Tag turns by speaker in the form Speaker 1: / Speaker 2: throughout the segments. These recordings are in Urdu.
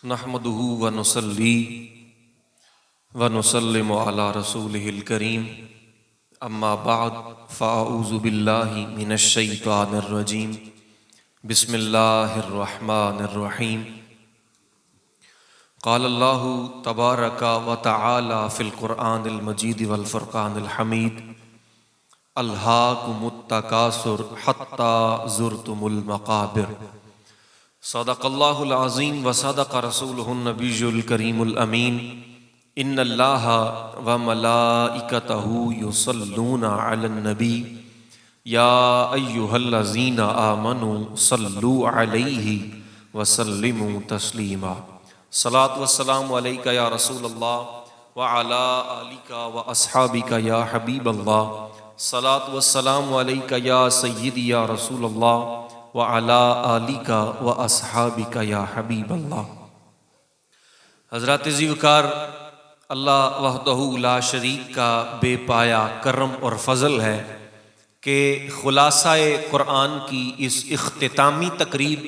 Speaker 1: نحمده ونصلي ونسلم على رسوله الكريم اما بعد فاعوذ بالله من الشيطان الرجيم بسم الله الرحمن الرحيم قال الله تبارك وتعالى في القرآن المجيد والفرقان الحميد ألهاكم التكاثر حتى زرتم المقابر صدق اللہ العظیم وصدق رسولہ النبی الکریم الامین ان اللہ وملائکتہ یصلون علی النبی یا ایہا الذین آمنوا صلوا علیہ وسلموا تسلیما صلاۃ والسلام علیکہ یا رسول اللہ وعلی آلک واصحابک یا حبیب اللہ صلاۃ والسلام علیکہ یا سیدی یا رسول اللہ وعلی آلک واصحابک یا حبیب اللہ۔ حضرات ذی وقار، اللہ وحدہ لا شریک کا بے پایا کرم اور فضل ہے کہ خلاصہ قرآن کی اس اختتامی تقریب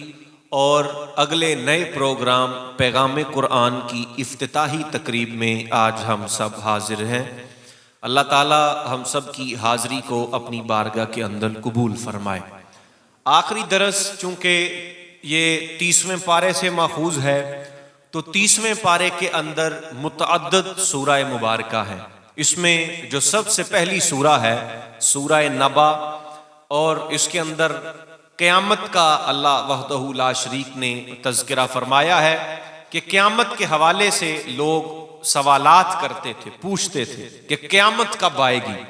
Speaker 1: اور اگلے نئے پروگرام پیغام قرآن کی افتتاحی تقریب میں آج ہم سب حاضر ہیں۔ اللہ تعالی ہم سب کی حاضری کو اپنی بارگاہ کے اندر قبول فرمائے۔ آخری درس چونکہ یہ 30ویں پارے سے ماخوذ ہے تو 30ویں پارے کے اندر متعدد سورہ مبارکہ ہیں۔ اس میں جو سب سے پہلی سورہ ہے سورہ نبا، اور اس کے اندر قیامت کا اللہ وحدہ لا شریک نے تذکرہ فرمایا ہے کہ قیامت کے حوالے سے لوگ سوالات کرتے تھے، پوچھتے تھے کہ قیامت کب آئے گی،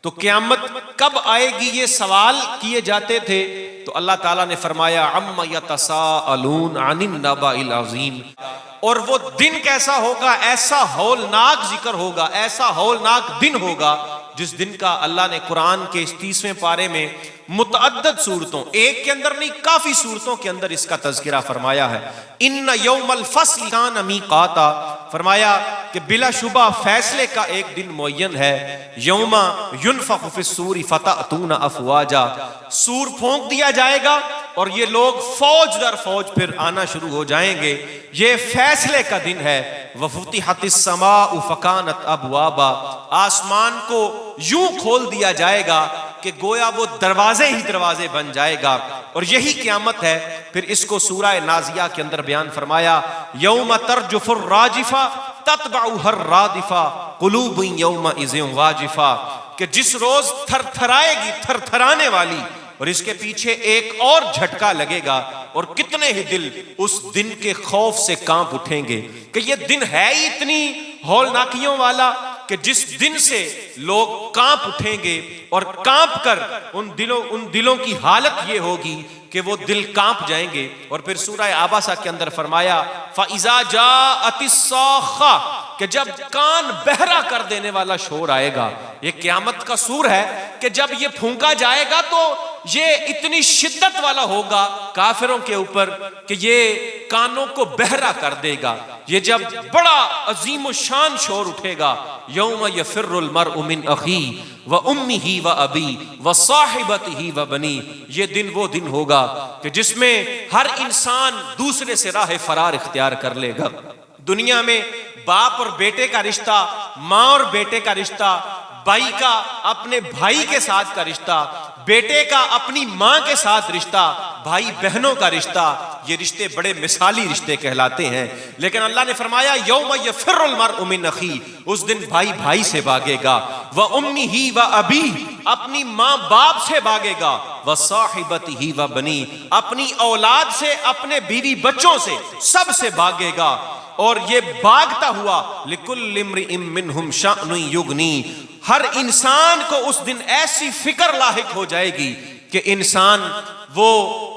Speaker 1: تو قیامت کب آئے گی یہ سوال کیے جاتے تھے، تو اللہ تعالیٰ نے فرمایا عم یتساءلون عن النبأ العظیم، اور وہ دن کیسا ہوگا، ایسا ہولناک ذکر ہوگا، ایسا ہولناک دن ہوگا جس دن کا اللہ نے قرآن کے اس 30ویں پارے میں متعدد صورتوں، ایک کے اندر نہیں کافی صورتوں کے اندر اس کا تذکرہ فرمایا ہے۔ ان یوم الفصل کان میقاتا، فرمایا کہ بلا شبہ فیصلے کا ایک دن معین ہے۔ یوم ینفخ فی الصور فتأتون افواجا، سور پھونک دیا جائے گا اور یہ لوگ فوج در فوج پھر آنا شروع ہو جائیں گے۔ یہ فیصلے کا دن ہے۔ وفتحت السماء فکانت ابوابا، آسمان کو یوں کھول دیا جائے گا کہ گویا وہ دروازے ہی دروازے بن جائے گا، اور یہی قیامت ہے۔ پھر اس کو سورہ نازیہ کے اندر بیان فرمایا یوم ترجف الراجفہ تتبعها الرادفہ قلوب یومئذ واجفہ، کہ جس روز تھر تھرائے گی، تھر تھرانے والی، اور اس کے پیچھے ایک اور جھٹکا لگے گا، اور کتنے ہی دل اس دن کے خوف سے کانپ اٹھیں گے کہ یہ دن ہے ہی اتنی ہولناکیوں والا کہ جس دن سے لوگ کانپ اٹھیں گے، اور کانپ کر ان دلوں کی حالت یہ ہوگی کہ وہ دل کانپ جائیں گے۔ اور پھر سورہ عابسہ کے اندر فرمایا فَإِذَا جَاءَتِ الصَّاخَّةُ، کہ جب کان بہرا کر دینے والا شور آئے گا۔ یہ قیامت کا سور ہے کہ جب یہ پھونکا جائے گا تو یہ اتنی شدت والا ہوگا کافروں کے اوپر کہ یہ کانوں کو بہرا کر دے گا۔ یہ جب بڑا عظیم الشان شور اٹھے گا، یوم یفر المرء من اخیہ وامہ وابی وصاحبتہ وبنی، یہ دن وہ دن ہوگا کہ جس میں ہر انسان دوسرے سے راہ فرار اختیار کر لے گا۔ دنیا میں باپ اور بیٹے کا رشتہ، ماں اور بیٹے کا رشتہ، بھائی کا اپنے بھائی کے ساتھ کا رشتہ، بیٹے کا اپنی ماں کے ساتھ رشتہ، بھائی بہنوں کا رشتہ، یہ رشتے بڑے مثالی رشتے کہلاتے ہیں۔ لیکن اللہ نے فرمایا یوم یفر المرء من اخیہ، اس دن بھائی بھائی سے بھاگے گا، وامہ وابیہ، اپنی ماں باپ سے بھاگے گا، وصاحبتہ وبنی، اپنی اولاد سے، اپنے بیوی بچوں سے، سب سے بھاگے گا۔ اور یہ بھاگتا ہوا لکل امرئ منہم شأن یغنی، ہر انسان کو اس دن ایسی فکر لاحق ہو جائے گی کہ انسان وہ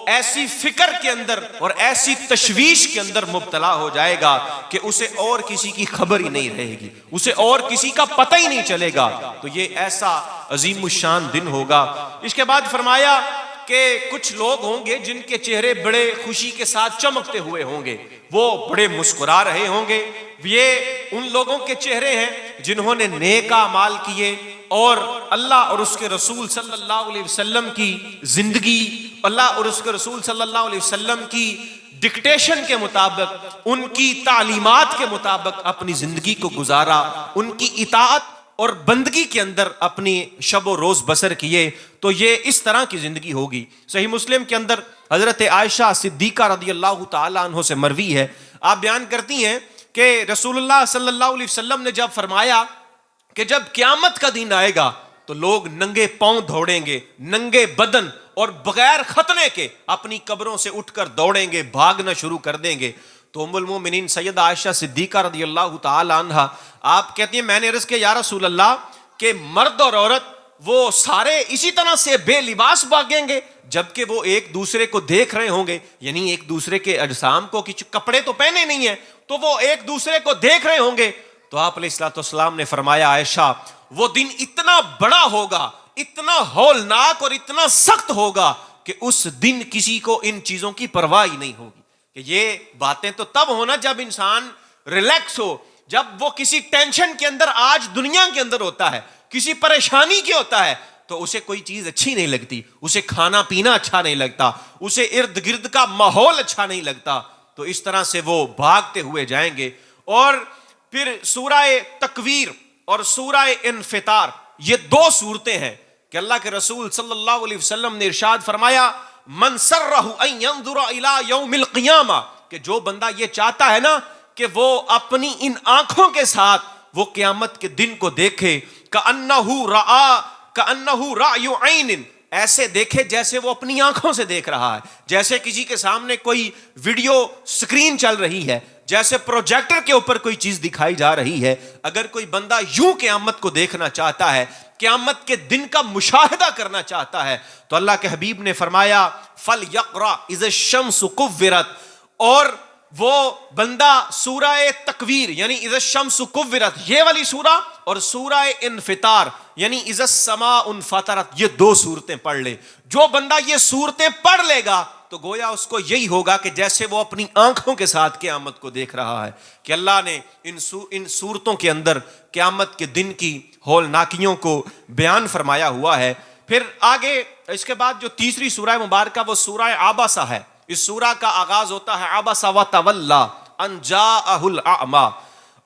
Speaker 1: ایسی فکر کے اندر اور ایسی تشویش کے اندر مبتلا ہو جائے گا کہ اسے اور کسی کی خبر ہی نہیں رہے گی، اسے اور کسی کا پتہ ہی نہیں چلے گا۔ تو یہ ایسا عظیم الشان دن ہوگا۔ اس کے بعد فرمایا کہ کچھ لوگ ہوں گے جن کے چہرے بڑے خوشی کے ساتھ چمکتے ہوئے ہوں گے، وہ بڑے مسکرا رہے ہوں گے۔ یہ ان لوگوں کے چہرے ہیں جنہوں نے نیک اعمال کیے اور اللہ اور اس کے رسول صلی اللہ علیہ وسلم کی زندگی، اللہ اور اس کے رسول صلی اللہ علیہ وسلم کی ڈکٹیشن کے مطابق، ان کی تعلیمات کے مطابق اپنی زندگی کو گزارا، ان کی اطاعت اور بندگی کے اندر اپنی شب و روز بسر کیے، تو یہ اس طرح کی زندگی ہوگی۔ صحیح مسلم کے اندر حضرت عائشہ صدیقہ رضی اللہ تعالی عنہ سے مروی ہے، آپ بیان کرتی ہیں کہ رسول اللہ صلی اللہ علیہ وسلم نے جب فرمایا کہ جب قیامت کا دن آئے گا تو لوگ ننگے پاؤں دوڑیں گے، ننگے بدن اور بغیر ختنے کے اپنی قبروں سے اٹھ کر دوڑیں گے، بھاگنا شروع کر دیں گے، تو ام المومنین سیدہ عائشہ صدیقہ رضی اللہ تعالی عنہ آپ کہتی ہیں میں نے عرض کیا یا رسول اللہ کہ مرد اور عورت وہ سارے اسی طرح سے بے لباس بھاگیں گے جبکہ وہ ایک دوسرے کو دیکھ رہے ہوں گے، یعنی ایک دوسرے کے اجسام کو، کپڑے تو پہنے نہیں ہیں تو وہ ایک دوسرے کو دیکھ رہے ہوں گے۔ تو آپ علیہ الصلوۃ والسلام نے فرمایا عائشہ وہ دن اتنا بڑا ہوگا، اتنا ہولناک اور اتنا سخت ہوگا کہ اس دن کسی کو ان چیزوں کی پرواہ ہی نہیں ہوگی۔ کہ یہ باتیں تو تب ہونا جب انسان ریلیکس ہو، جب وہ کسی ٹینشن کے اندر آج دنیا کے اندر ہوتا ہے، کسی پریشانی کے ہوتا ہے تو اسے کوئی چیز اچھی نہیں لگتی، اسے کھانا پینا اچھا نہیں لگتا، اسے ارد گرد کا ماحول اچھا نہیں لگتا، تو اس طرح سے وہ بھاگتے ہوئے جائیں گے۔ اور پھر سورہ تکویر اور سورہ انفطار، یہ دو صورتیں ہیں کہ اللہ کے رسول صلی اللہ علیہ وسلم نے ارشاد فرمایا من سرہ ان ینظر الی یوم القیامہ، کہ جو بندہ یہ چاہتا ہے نا کہ وہ اپنی ان آنکھوں کے ساتھ وہ قیامت کے دن کو دیکھے، کأنہ رأی عین، ایسے دیکھے جیسے وہ اپنی آنکھوں سے دیکھ رہا ہے، جیسے کسی کے سامنے کوئی ویڈیو سکرین چل رہی ہے، جیسے پروجیکٹر کے اوپر کوئی چیز دکھائی جا رہی ہے۔ اگر کوئی بندہ یوں قیامت کو دیکھنا چاہتا ہے، قیامت کے دن کا مشاہدہ کرنا چاہتا ہے، تو اللہ کے حبیب نے فرمایا فَلْيَقْرَأْ إِذَا الشَّمْسُ كُوِّرَتْ، اور وہ بندہ سورہ تکویر یعنی اذا الشمس کورت یہ والی سورہ اور سورہ انفطار یعنی اذا السماء انفطرت، یہ دو صورتیں پڑھ لے۔ جو بندہ یہ صورتیں پڑھ لے گا تو گویا اس کو یہی ہوگا کہ جیسے وہ اپنی آنکھوں کے ساتھ قیامت کو دیکھ رہا ہے، کہ اللہ نے ان صورتوں کے اندر قیامت کے دن کی ہولناکیوں کو بیان فرمایا ہوا ہے۔ پھر آگے اس کے بعد جو تیسری سورہ مبارکہ وہ سورہ عبسہ ہے۔ اس سورہ کا آغاز ہوتا ہے عبس وتولی ان جاءہ الاعمی،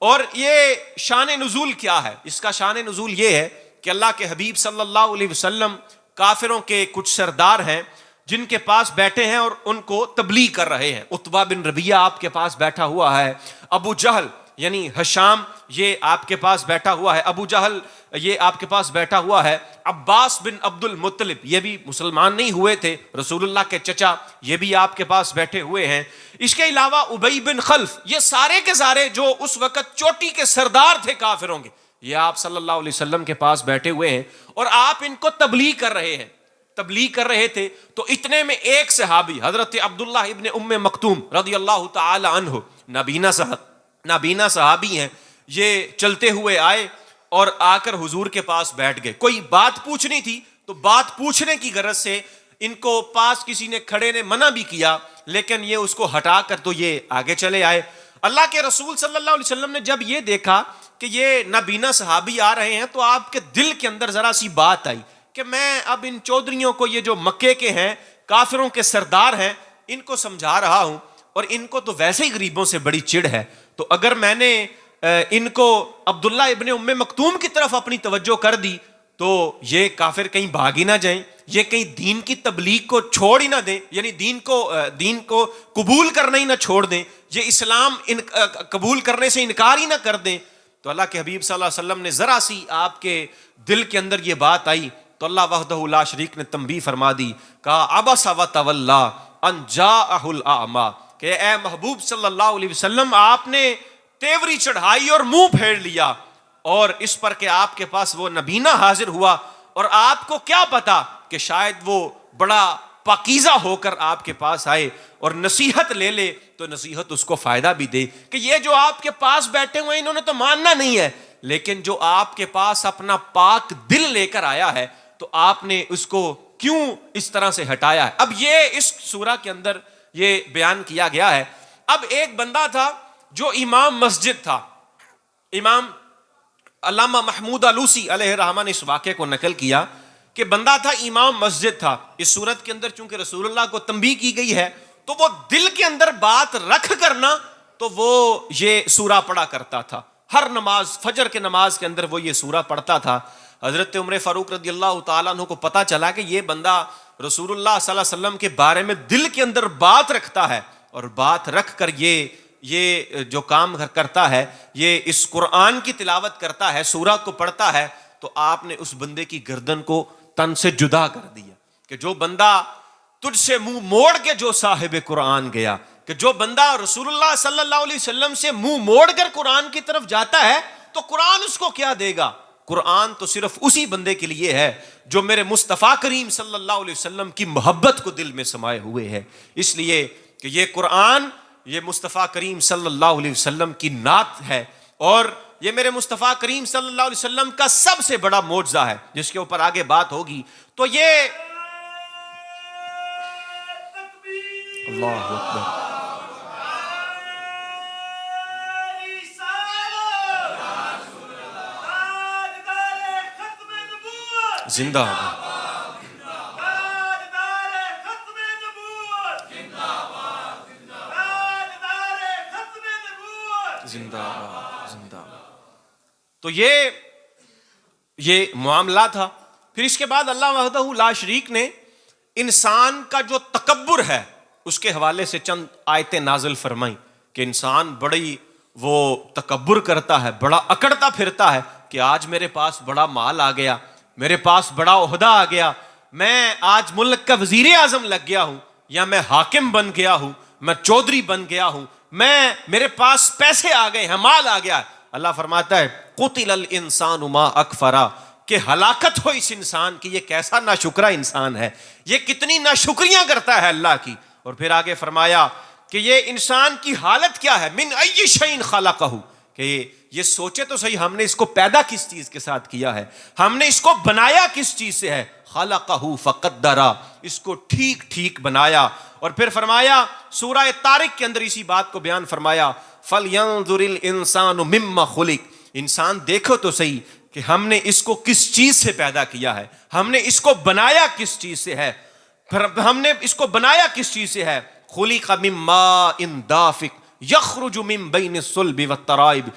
Speaker 1: اور یہ شان نزول کیا ہے؟ اس کا شان نزول یہ ہے کہ اللہ کے حبیب صلی اللہ علیہ وسلم کافروں کے کچھ سردار ہیں جن کے پاس بیٹھے ہیں اور ان کو تبلیغ کر رہے ہیں۔ عتبہ بن ربیعہ آپ کے پاس بیٹھا ہوا ہے، ابو جہل یعنی ہشام یہ آپ کے پاس بیٹھا ہوا ہے، ابو جہل یہ آپ کے پاس بیٹھا ہوا ہے، عباس بن عبد المطلب یہ بھی مسلمان نہیں ہوئے تھے، رسول اللہ کے چچا، یہ بھی آپ کے پاس بیٹھے ہوئے ہیں۔ اس کے علاوہ ابی بن خلف، یہ سارے کے سارے جو اس وقت چوٹی کے سردار تھے کافروں کے، یہ آپ صلی اللہ علیہ وسلم کے پاس بیٹھے ہوئے ہیں اور آپ ان کو تبلیغ کر رہے ہیں، تبلیغ کر رہے تھے۔ تو اتنے میں ایک صحابی حضرت عبداللہ ابن ام مکتوم رضی اللہ تعالی عنہ، نابینا صحابی ہیں، یہ چلتے ہوئے آئے اور آ کر حضور کے پاس بیٹھ گئے۔ کوئی بات پوچھنی تھی تو بات پوچھنے کی غرض سے ان کو پاس کسی نے کھڑے نے منع بھی کیا، لیکن یہ اس کو ہٹا کر تو یہ آگے چلے آئے۔ اللہ کے رسول صلی اللہ علیہ وسلم نے جب یہ دیکھا کہ یہ نابینا صحابی آ رہے ہیں تو آپ کے دل کے اندر ذرا سی بات آئی کہ میں اب ان چودھریوں کو، یہ جو مکے کے ہیں کافروں کے سردار ہیں، ان کو سمجھا رہا ہوں اور ان کو تو ویسے ہی غریبوں سے بڑی چڑ ہے، تو اگر میں نے ان کو عبداللہ ابن ام مکتوم کی طرف اپنی توجہ کر دی تو یہ کافر کہیں بھاگ ہی نہ جائیں، یہ کہیں دین کی تبلیغ کو چھوڑ ہی نہ دیں، یعنی دین کو قبول کرنا ہی نہ چھوڑ دیں، یہ اسلام قبول کرنے سے انکار ہی نہ کر دیں۔ تو اللہ کے حبیب صلی اللہ علیہ وسلم نے ذرا سی آپ کے دل کے اندر یہ بات آئی تو اللہ وحدہ لا شریک نے تنبیہ فرما دی، کہا عبس وتولی ان جاءہ الاعمی، کہ اے محبوب صلی اللہ علیہ وسلم آپ نے تیوری چڑھائی اور منہ پھیر لیا، اور اس پر کہ آپ کے پاس وہ نبینا حاضر ہوا اور آپ کو کیا پتا کہ شاید وہ بڑا پاکیزہ ہو کر آپ کے پاس آئے اور نصیحت لے لے تو نصیحت اس کو فائدہ بھی دے، کہ یہ جو آپ کے پاس بیٹھے ہوئے انہوں نے تو ماننا نہیں ہے، لیکن جو آپ کے پاس اپنا پاک دل لے کر آیا ہے تو آپ نے اس کو کیوں اس طرح سے ہٹایا ہے۔ اب یہ اس سورہ کے اندر یہ بیان کیا گیا ہے۔ اب ایک بندہ تھا جو امام مسجد تھا، امام علامہ محمود آلوسی علیہ الرحمہ نے اس واقعے کو نقل کیا کہ بندہ تھا امام مسجد تھا۔ اس صورت کے اندر چونکہ رسول اللہ کو تنبیہ کی گئی ہے تو وہ دل کے اندر بات رکھ کرنا تو وہ یہ سورہ پڑھا کرتا تھا. ہر نماز، فجر کے نماز کے اندر وہ یہ سورہ پڑھتا تھا. حضرت عمر فاروق رضی اللہ تعالیٰ عنہ کو پتا چلا کہ یہ بندہ رسول اللہ صلی اللہ علیہ وسلم کے بارے میں دل کے اندر بات رکھتا ہے، اور بات رکھ کر یہ جو کام کرتا ہے، یہ اس قرآن کی تلاوت کرتا ہے، سورہ کو پڑھتا ہے. تو آپ نے اس بندے کی گردن کو تن سے جدا کر دیا کہ جو بندہ تجھ سے منہ موڑ کے جو صاحب قرآن گیا، کہ جو بندہ رسول اللہ صلی اللہ علیہ وسلم سے منہ موڑ کر قرآن کی طرف جاتا ہے تو قرآن اس کو کیا دے گا؟ قرآن تو صرف اسی بندے کے لیے ہے جو میرے مصطفیٰ کریم صلی اللہ علیہ وسلم کی محبت کو دل میں سمائے ہوئے ہے. اس لیے کہ یہ قرآن یہ مصطفیٰ کریم صلی اللہ علیہ وسلم کی نعت ہے، اور یہ میرے مصطفیٰ کریم صلی اللہ علیہ وسلم کا سب سے بڑا معجزہ ہے جس کے اوپر آگے بات ہوگی. تو یہ اللہ اکبر، زندہ باد، زندہ باد، زندہ باد. تو یہ معاملہ تھا. پھر اس کے بعد اللہ وحدہ لا شریک نے انسان کا جو تکبر ہے اس کے حوالے سے چند آیتیں نازل فرمائیں کہ انسان بڑی وہ تکبر کرتا ہے، بڑا اکڑتا پھرتا ہے کہ آج میرے پاس بڑا مال آ گیا، میرے پاس بڑا عہدہ آ گیا، میں آج ملک کا وزیر اعظم لگ گیا ہوں، یا میں حاکم بن گیا ہوں، میں چودھری بن گیا ہوں، میرے پاس پیسے آ گئے ہیں، مال آ گیا. اللہ فرماتا ہے قتل الانسان ما اکفرا، کہ ہلاکت ہو اس انسان کی، یہ کیسا ناشکرا انسان ہے، یہ کتنی ناشکریاں کرتا ہے اللہ کی. اور پھر آگے فرمایا کہ یہ انسان کی حالت کیا ہے، من ای شیء خلقہ، کہ یہ سوچے تو صحیح ہم نے اس کو پیدا کس چیز کے ساتھ کیا ہے، ہم نے اس کو بنایا کس چیز سے ہے. خلقہ فقدرہ، اس کو ٹھیک ٹھیک بنایا. اور پھر فرمایا سورہ طارق کے اندر اسی بات کو بیان فرمایا فَلْيَنظُرِ الْإِنسَانُ مِمَّا خُلِقَ، انسان دیکھو تو صحیح کہ ہم نے اس کو کس چیز سے پیدا کیا ہے، ہم نے اس کو بنایا کس چیز سے ہے، ہم نے اس کو بنایا کس چیز سے ہے. خُلِقَ مِن مَاءٍ دَافِقٍ يَخْرُجُ مِن بَيْنِ الصُّلْبِ وَالتَّرَائِبِ،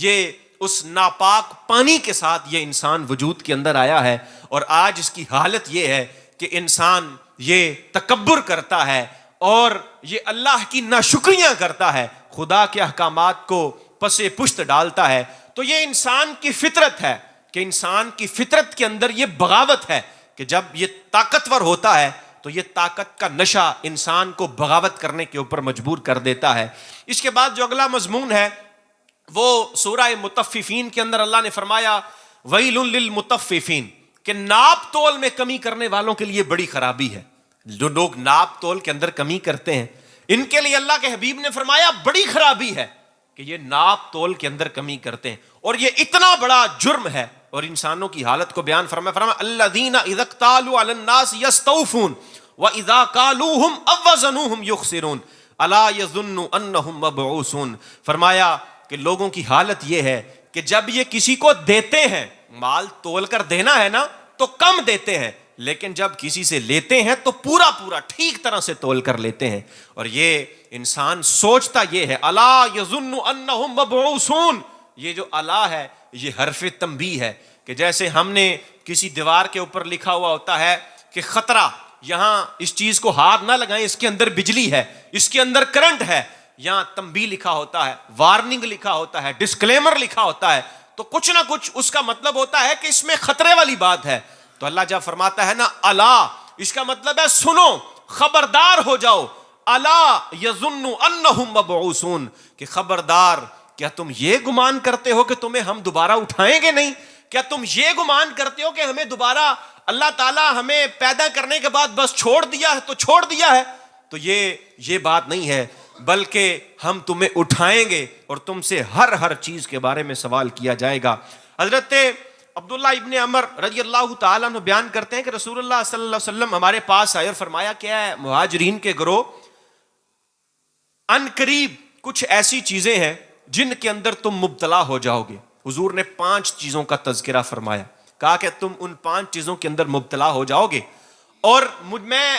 Speaker 1: یہ اس ناپاک پانی کے ساتھ یہ انسان وجود کے اندر آیا ہے. اور آج اس کی حالت یہ ہے کہ انسان یہ تکبر کرتا ہے اور یہ اللہ کی ناشکریاں کرتا ہے، خدا کے احکامات کو پس پشت ڈالتا ہے. تو یہ انسان کی فطرت ہے کہ انسان کی فطرت کے اندر یہ بغاوت ہے کہ جب یہ طاقتور ہوتا ہے تو یہ طاقت کا نشہ انسان کو بغاوت کرنے کے اوپر مجبور کر دیتا ہے. اس کے بعد جو اگلا مضمون ہے وہ سورہ مطففین کے اندر اللہ نے فرمایا ویل للمطففین، کہ ناپ تول میں کمی کرنے والوں کے لیے بڑی خرابی ہے. جو لوگ ناپ تول کے اندر کمی کرتے ہیں ان کے لیے اللہ کے حبیب نے فرمایا بڑی خرابی ہے کہ یہ ناپ تول کے اندر کمی کرتے ہیں، اور یہ اتنا بڑا جرم ہے. اور انسانوں کی حالت کو بیان فرمایا الذین اذا اکتالوا علی الناس یستوفون واذا کالوہم او وزنوہم یخسرون الا یظن انہم مبعوثون. فرمایا کہ لوگوں کی حالت یہ ہے کہ جب یہ کسی کو دیتے ہیں، مال تول کر دینا ہے نا تو کم دیتے ہیں، لیکن جب کسی سے لیتے ہیں تو پورا ٹھیک طرح سے تول کر لیتے ہیں. اور یہ انسان سوچتا یہ ہے الا یظن انہم مبعوثون، یہ جو الا ہے یہ حرف تنبیہ ہے کہ جیسے ہم نے کسی دیوار کے اوپر لکھا ہوا ہوتا ہے کہ خطرہ، یہاں اس چیز کو ہاتھ نہ لگائیں، اس کے اندر بجلی ہے، اس کے اندر کرنٹ ہے. یہاں تنبیہ لکھا ہوتا ہے، وارننگ لکھا ہوتا ہے، ڈسکلیمر لکھا ہوتا ہے، تو کچھ نہ کچھ اس کا مطلب ہوتا ہے کہ اس میں خطرے والی بات ہے. تو اللہ جب فرماتا ہے نا الا، اس کا مطلب ہے سنو، خبردار ہو جاؤ. الا یظن انہم مبعوثون، کہ خبردار، کیا تم یہ گمان کرتے ہو کہ تمہیں ہم دوبارہ اٹھائیں گے نہیں؟ کیا تم یہ گمان کرتے ہو کہ ہمیں دوبارہ اللہ تعالیٰ ہمیں پیدا کرنے کے بعد بس چھوڑ دیا ہے تو چھوڑ دیا ہے؟ تو یہ بات نہیں ہے، بلکہ ہم تمہیں اٹھائیں گے اور تم سے ہر چیز کے بارے میں سوال کیا جائے گا. حضرت عبداللہ ابن عمر رضی اللہ تعالیٰ عنہ بیان کرتے ہیں کہ رسول اللہ صلی اللہ علیہ وسلم ہمارے پاس آئے اور فرمایا کیا ہے مہاجرین کے گروہ، ان قریب کچھ ایسی چیزیں ہیں جن کے اندر تم مبتلا ہو جاؤ گے. حضور نے 5 چیزوں کا تذکرہ فرمایا، کہا کہ تم ان 5 چیزوں کے اندر مبتلا ہو جاؤ گے. اور میں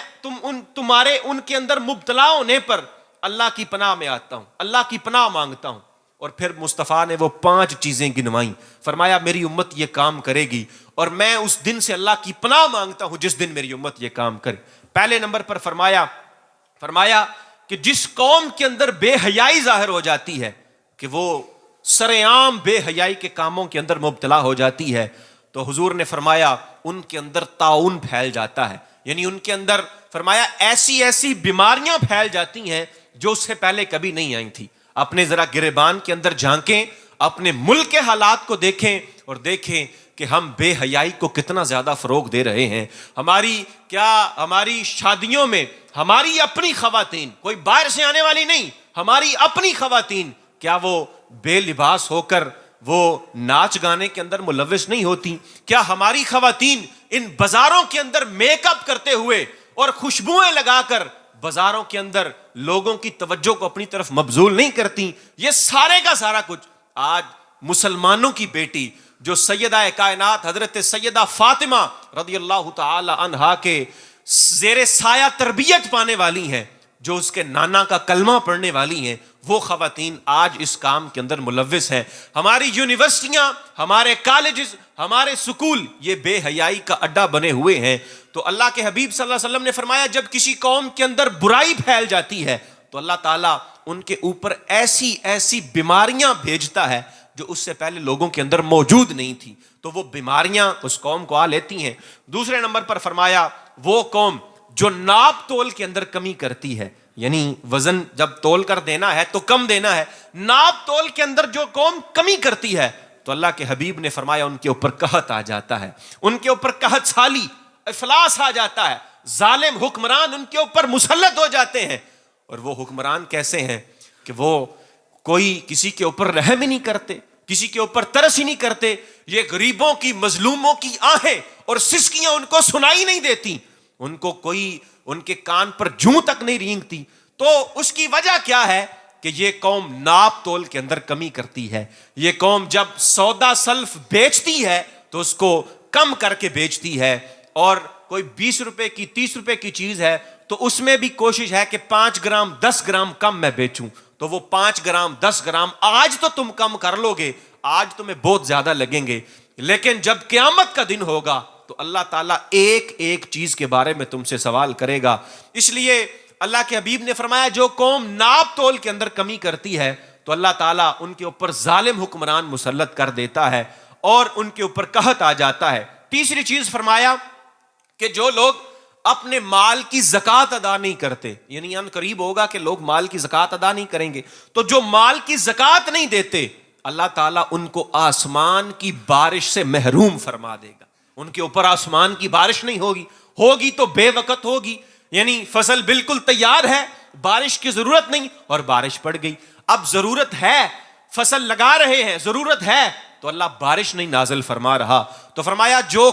Speaker 1: تمہارے ان کے اندر مبتلا ہونے پر اللہ کی پناہ میں آتا ہوں، اللہ کی پناہ مانگتا ہوں۔ اور پھر مصطفیٰ نے وہ 5 چیزیں گنوائیں، فرمایا میری امت یہ کام کرے گی اور میں اس دن سے اللہ کی پناہ مانگتا ہوں جس دن میری امت یہ کام کرے۔ پہلے نمبر پر فرمایا کہ جس قوم کے اندر بے حیائی ظاہر ہو جاتی ہے، کہ وہ سرعام بے حیائی کے کاموں کے اندر مبتلا ہو جاتی ہے، تو حضور نے فرمایا ان کے اندر طاعون پھیل جاتا ہے، یعنی ان کے اندر فرمایا ایسی بیماریاں پھیل جاتی ہیں جو اس سے پہلے کبھی نہیں آئی تھی۔ اپنے ذرا گریبان کے اندر جھانکیں، اپنے ملک کے حالات کو دیکھیں اور دیکھیں کہ ہم بے حیائی کو کتنا زیادہ فروغ دے رہے ہیں۔ ہماری شادیوں میں ہماری اپنی خواتین، کوئی باہر سے آنے والی نہیں، ہماری اپنی خواتین، کیا وہ بے لباس ہو کر وہ ناچ گانے کے اندر ملوث نہیں ہوتی؟ کیا ہماری خواتین ان بازاروں کے اندر میک اپ کرتے ہوئے اور خوشبوئیں لگا کر بازاروں کے اندر لوگوں کی توجہ کو اپنی طرف مبذول نہیں کرتی؟ یہ سارے کا سارا کچھ آج مسلمانوں کی بیٹی جو سیدہ کائنات حضرت سیدہ فاطمہ رضی اللہ تعالی عنہا کے زیر سایہ تربیت پانے والی ہیں، جو اس کے نانا کا کلمہ پڑھنے والی ہیں، وہ خواتین آج اس کام کے اندر ملوث ہیں۔ ہماری یونیورسٹیاں، ہمارے کالجز، ہمارے سکول یہ بے حیائی کا اڈا بنے ہوئے ہیں۔ تو اللہ کے حبیب صلی اللہ علیہ وسلم نے فرمایا جب کسی قوم کے اندر برائی پھیل جاتی ہے تو اللہ تعالیٰ ان کے اوپر ایسی بیماریاں بھیجتا ہے جو اس سے پہلے لوگوں کے اندر موجود نہیں تھی، تو وہ بیماریاں اس قوم کو آ لیتی ہیں۔ دوسرے نمبر پر فرمایا وہ قوم جو ناپ تول کے اندر کمی کرتی ہے، یعنی وزن جب تول کر دینا ہے تو کم دینا ہے، ناپ تول کے اندر جو قوم کمی کرتی ہے تو اللہ کے حبیب نے فرمایا ان کے اوپر قحط آ جاتا ہے، ان کے اوپر قحط سالی، افلاس آ جاتا ہے، ظالم حکمران ان کے اوپر مسلط ہو جاتے ہیں۔ اور وہ حکمران کیسے ہیں کہ وہ کوئی کسی کے اوپر رحم ہی نہیں کرتے، کسی کے اوپر ترس ہی نہیں کرتے، یہ غریبوں کی، مظلوموں کی آہیں اور سسکیاں ان کو سنائی نہیں دیتی، ان کو کوئی ان کے کان پر جوں تک نہیں رینگتی۔ تو اس کی وجہ کیا ہے کہ یہ قوم ناپ تول کے اندر کمی کرتی ہے، یہ قوم جب سودا سلف بیچتی ہے تو اس کو کم کر کے بیچتی ہے، اور کوئی 20 روپے کی 30 روپے کی چیز ہے تو اس میں بھی کوشش ہے کہ 5 گرام 10 گرام کم میں بیچوں، تو وہ 5 گرام 10 گرام آج تو تم کم کر لو گے، آج تمہیں بہت زیادہ لگیں گے، لیکن جب قیامت کا دن ہوگا تو اللہ تعالیٰ ایک چیز کے بارے میں تم سے سوال کرے گا۔ اس لیے اللہ کے حبیب نے فرمایا جو قوم ناپ تول کے اندر کمی کرتی ہے تو اللہ تعالیٰ ان کے اوپر ظالم حکمران مسلط کر دیتا ہے اور ان کے اوپر قحط آ جاتا ہے۔ تیسری چیز فرمایا کہ جو لوگ اپنے مال کی زکوٰۃ ادا نہیں کرتے، یعنی ان قریب ہوگا کہ لوگ مال کی زکوٰۃ ادا نہیں کریں گے، تو جو مال کی زکوٰۃ نہیں دیتے اللہ تعالیٰ ان کو آسمان کی بارش سے محروم فرما دے گا، ان کے اوپر آسمان کی بارش نہیں ہوگی تو بے وقت ہوگی، یعنی فصل بالکل تیار ہے، بارش کی ضرورت نہیں اور بارش پڑ گئی، اب ضرورت ہے، فصل لگا رہے ہیں، ضرورت ہے تو اللہ بارش نہیں نازل فرما رہا، تو فرمایا جو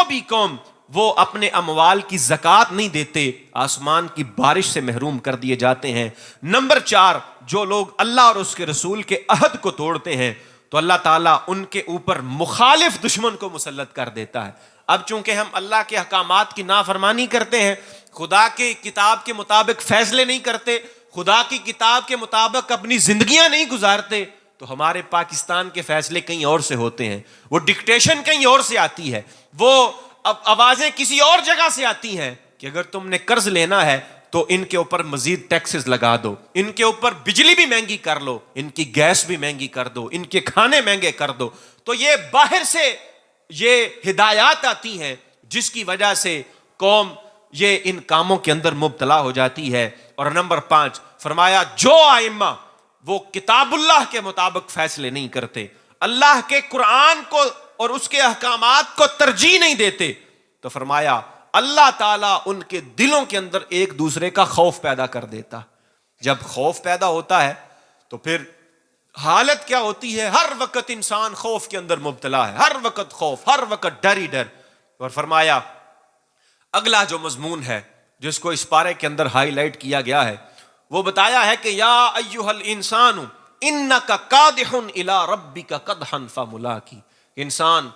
Speaker 1: بھی قوم وہ اپنے اموال کی زکوٰۃ نہیں دیتے آسمان کی بارش سے محروم کر دیے جاتے ہیں۔ نمبر 4 جو لوگ اللہ اور اس کے رسول کے عہد کو توڑتے ہیں تو اللہ تعالیٰ ان کے اوپر مخالف دشمن کو مسلط کر دیتا ہے۔ اب چونکہ ہم اللہ کے احکامات کی نافرمانی کرتے ہیں، خدا کی کتاب کے مطابق فیصلے نہیں کرتے، خدا کی کتاب کے مطابق اپنی زندگیاں نہیں گزارتے، تو ہمارے پاکستان کے فیصلے کہیں اور سے ہوتے ہیں، وہ ڈکٹیشن کہیں اور سے آتی ہے، وہ آوازیں کسی اور جگہ سے آتی ہیں کہ اگر تم نے قرض لینا ہے تو ان کے اوپر مزید ٹیکسز لگا دو، ان کے اوپر بجلی بھی مہنگی کر لو، ان کی گیس بھی مہنگی کر دو، ان کے کھانے مہنگے کر دو، تو یہ باہر سے یہ ہدایات آتی ہیں جس کی وجہ سے قوم یہ ان کاموں کے اندر مبتلا ہو جاتی ہے۔ اور نمبر 5 فرمایا جو ائمہ وہ کتاب اللہ کے مطابق فیصلے نہیں کرتے، اللہ کے قرآن کو اور اس کے احکامات کو ترجیح نہیں دیتے، تو فرمایا اللہ تعالیٰ ان کے دلوں کے اندر ایک دوسرے کا خوف پیدا کر دیتا۔ جب خوف پیدا ہوتا ہے تو پھر حالت کیا ہوتی ہے؟ ہر وقت انسان خوف کے اندر مبتلا ہے، ہر وقت خوف، ہر وقت ڈر ہی ڈر۔ اور فرمایا اگلا جو مضمون ہے جس کو اس پارے کے اندر ہائی لائٹ کیا گیا ہے وہ بتایا ہے کہ یا ایھا الانسان انک کادح الی ربک قدحا فملاقی، انسان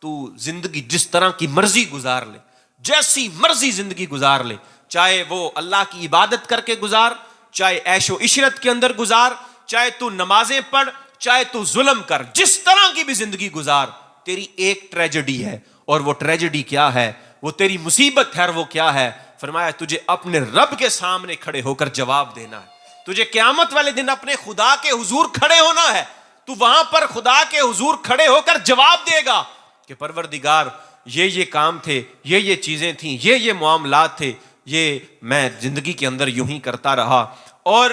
Speaker 1: تو زندگی جس طرح کی مرضی گزار لے، جیسی مرضی زندگی گزار لے، چاہے وہ اللہ کی عبادت کر کے گزار، چاہے عیش و عشرت کے اندر گزار، چاہے تو نمازیں پڑھ، چاہے تو ظلم کر، جس طرح کی بھی زندگی گزار، تیری ایک ٹریجڈی ہے، اور وہ ٹریجڈی کیا ہے، وہ تیری مصیبت ہے، وہ کیا ہے؟ فرمایا تجھے اپنے رب کے سامنے کھڑے ہو کر جواب دینا ہے، تجھے قیامت والے دن اپنے خدا کے حضور کھڑے ہونا ہے، تو وہاں پر خدا کے حضور کھڑے ہو کر جواب دے گا کہ پروردگار یہ کام تھے، یہ چیزیں تھیں، یہ معاملات تھے، یہ میں زندگی کے اندر یوں ہی کرتا رہا۔ اور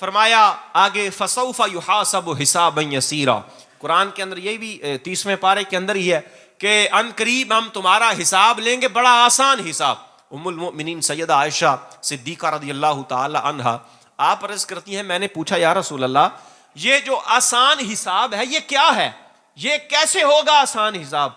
Speaker 1: فرمایا آگے فسوف یحاسب حسابا یسیرا، قرآن کے اندر یہ بھی 30ویں پارے کے اندر ہی ہے کہ ان قریب ہم تمہارا حساب لیں گے، بڑا آسان حساب۔ ام المؤمنین سیدہ عائشہ صدیقہ رضی اللہ تعالی عنہا آپ عرض کرتی ہیں، میں نے پوچھا یا رسول اللہ یہ جو آسان حساب ہے یہ کیا ہے، یہ کیسے ہوگا آسان حساب؟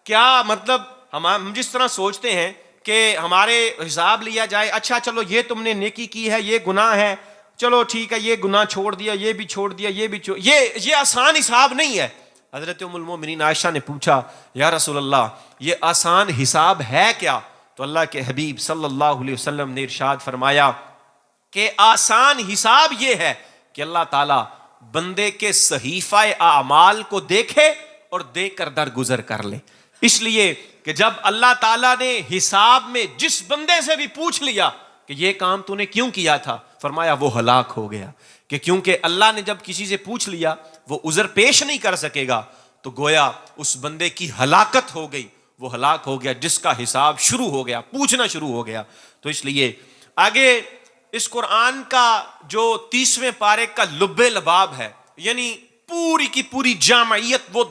Speaker 1: کیا مطلب ہم جس طرح سوچتے ہیں کہ ہمارے حساب لیا جائے، اچھا چلو یہ تم نے نیکی کی ہے، یہ گناہ ہے، چلو ٹھیک ہے یہ گناہ چھوڑ دیا، یہ بھی چھوڑ دیا، یہ بھی یہ آسان حساب نہیں ہے۔ حضرت ام المؤمنین عائشہ نے پوچھا یا رسول اللہ یہ آسان حساب ہے کیا؟ تو اللہ کے حبیب صلی اللہ علیہ وسلم نے ارشاد فرمایا کہ آسان حساب یہ ہے کہ اللہ تعالیٰ بندے کے صحیفہ اعمال کو دیکھے اور دیکھ کر درگزر کر لے۔ اس لیے کہ جب اللہ تعالیٰ نے حساب میں جس بندے سے بھی پوچھ لیا کہ یہ کام تو نے کیوں کیا تھا، فرمایا وہ ہلاک ہو گیا، کہ کیونکہ اللہ نے جب کسی سے پوچھ لیا وہ عذر پیش نہیں کر سکے گا، تو گویا اس بندے کی ہلاکت ہو گئی، وہ ہلاک ہو گیا جس کا حساب شروع ہو گیا، پوچھنا شروع ہو گیا۔ تو اس لیے آگے اس قرآن کا جو 30ویں پارے کا لب لباب ہے، یعنی پوری کی پوری جامعیت وہ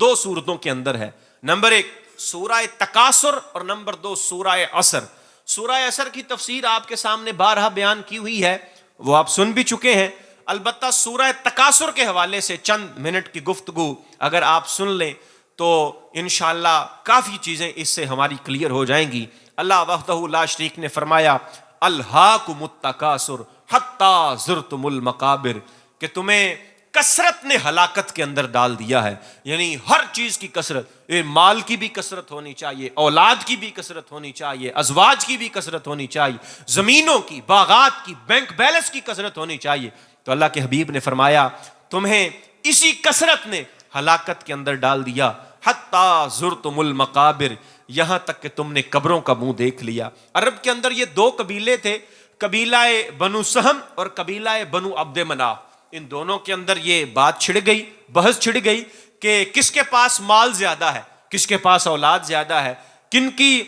Speaker 1: دو صورتوں کے اندر ہے۔ نمبر 1 سورہ تکاثر اور نمبر 2 سورہ عصر۔ سورہ عصر کی تفسیر آپ کے سامنے بارہا بیان کی ہوئی ہے، وہ آپ سن بھی چکے ہیں، البتہ سورہ تکاثر کے حوالے سے چند منٹ کی گفتگو اگر آپ سن لیں تو انشاءاللہ کافی چیزیں اس سے ہماری کلیئر ہو جائیں گی۔ اللہ وحدہ لا شریک نے فرمایا الہاکم التکاثر حتی زرتم المقابر، کہ تمہیں کثرت نے ہلاکت کے اندر ڈال دیا ہے، یعنی ہر چیز کی کثرت، مال کی بھی کثرت ہونی چاہیے، اولاد کی بھی کثرت ہونی چاہیے، ازواج کی بھی کثرت ہونی چاہیے، زمینوں کی، باغات کی، بینک بیلنس کی کثرت ہونی چاہیے۔ تو اللہ کے حبیب نے فرمایا تمہیں اسی کثرت نے ہلاکت کے اندر ڈال دیا، حتی زرتم المقابر، یہاں تک کہ تم نے قبروں کا منہ دیکھ لیا۔ عرب کے اندر یہ 2 قبیلے تھے، قبیلہ بنو سہم اور قبیلہ بنو عبد مناف، ان دونوں کے اندر یہ بات چھڑ گئی، بحث چھڑ گئی کہ کس کے پاس مال زیادہ ہے، کس کے پاس اولاد زیادہ ہے، کن کی۔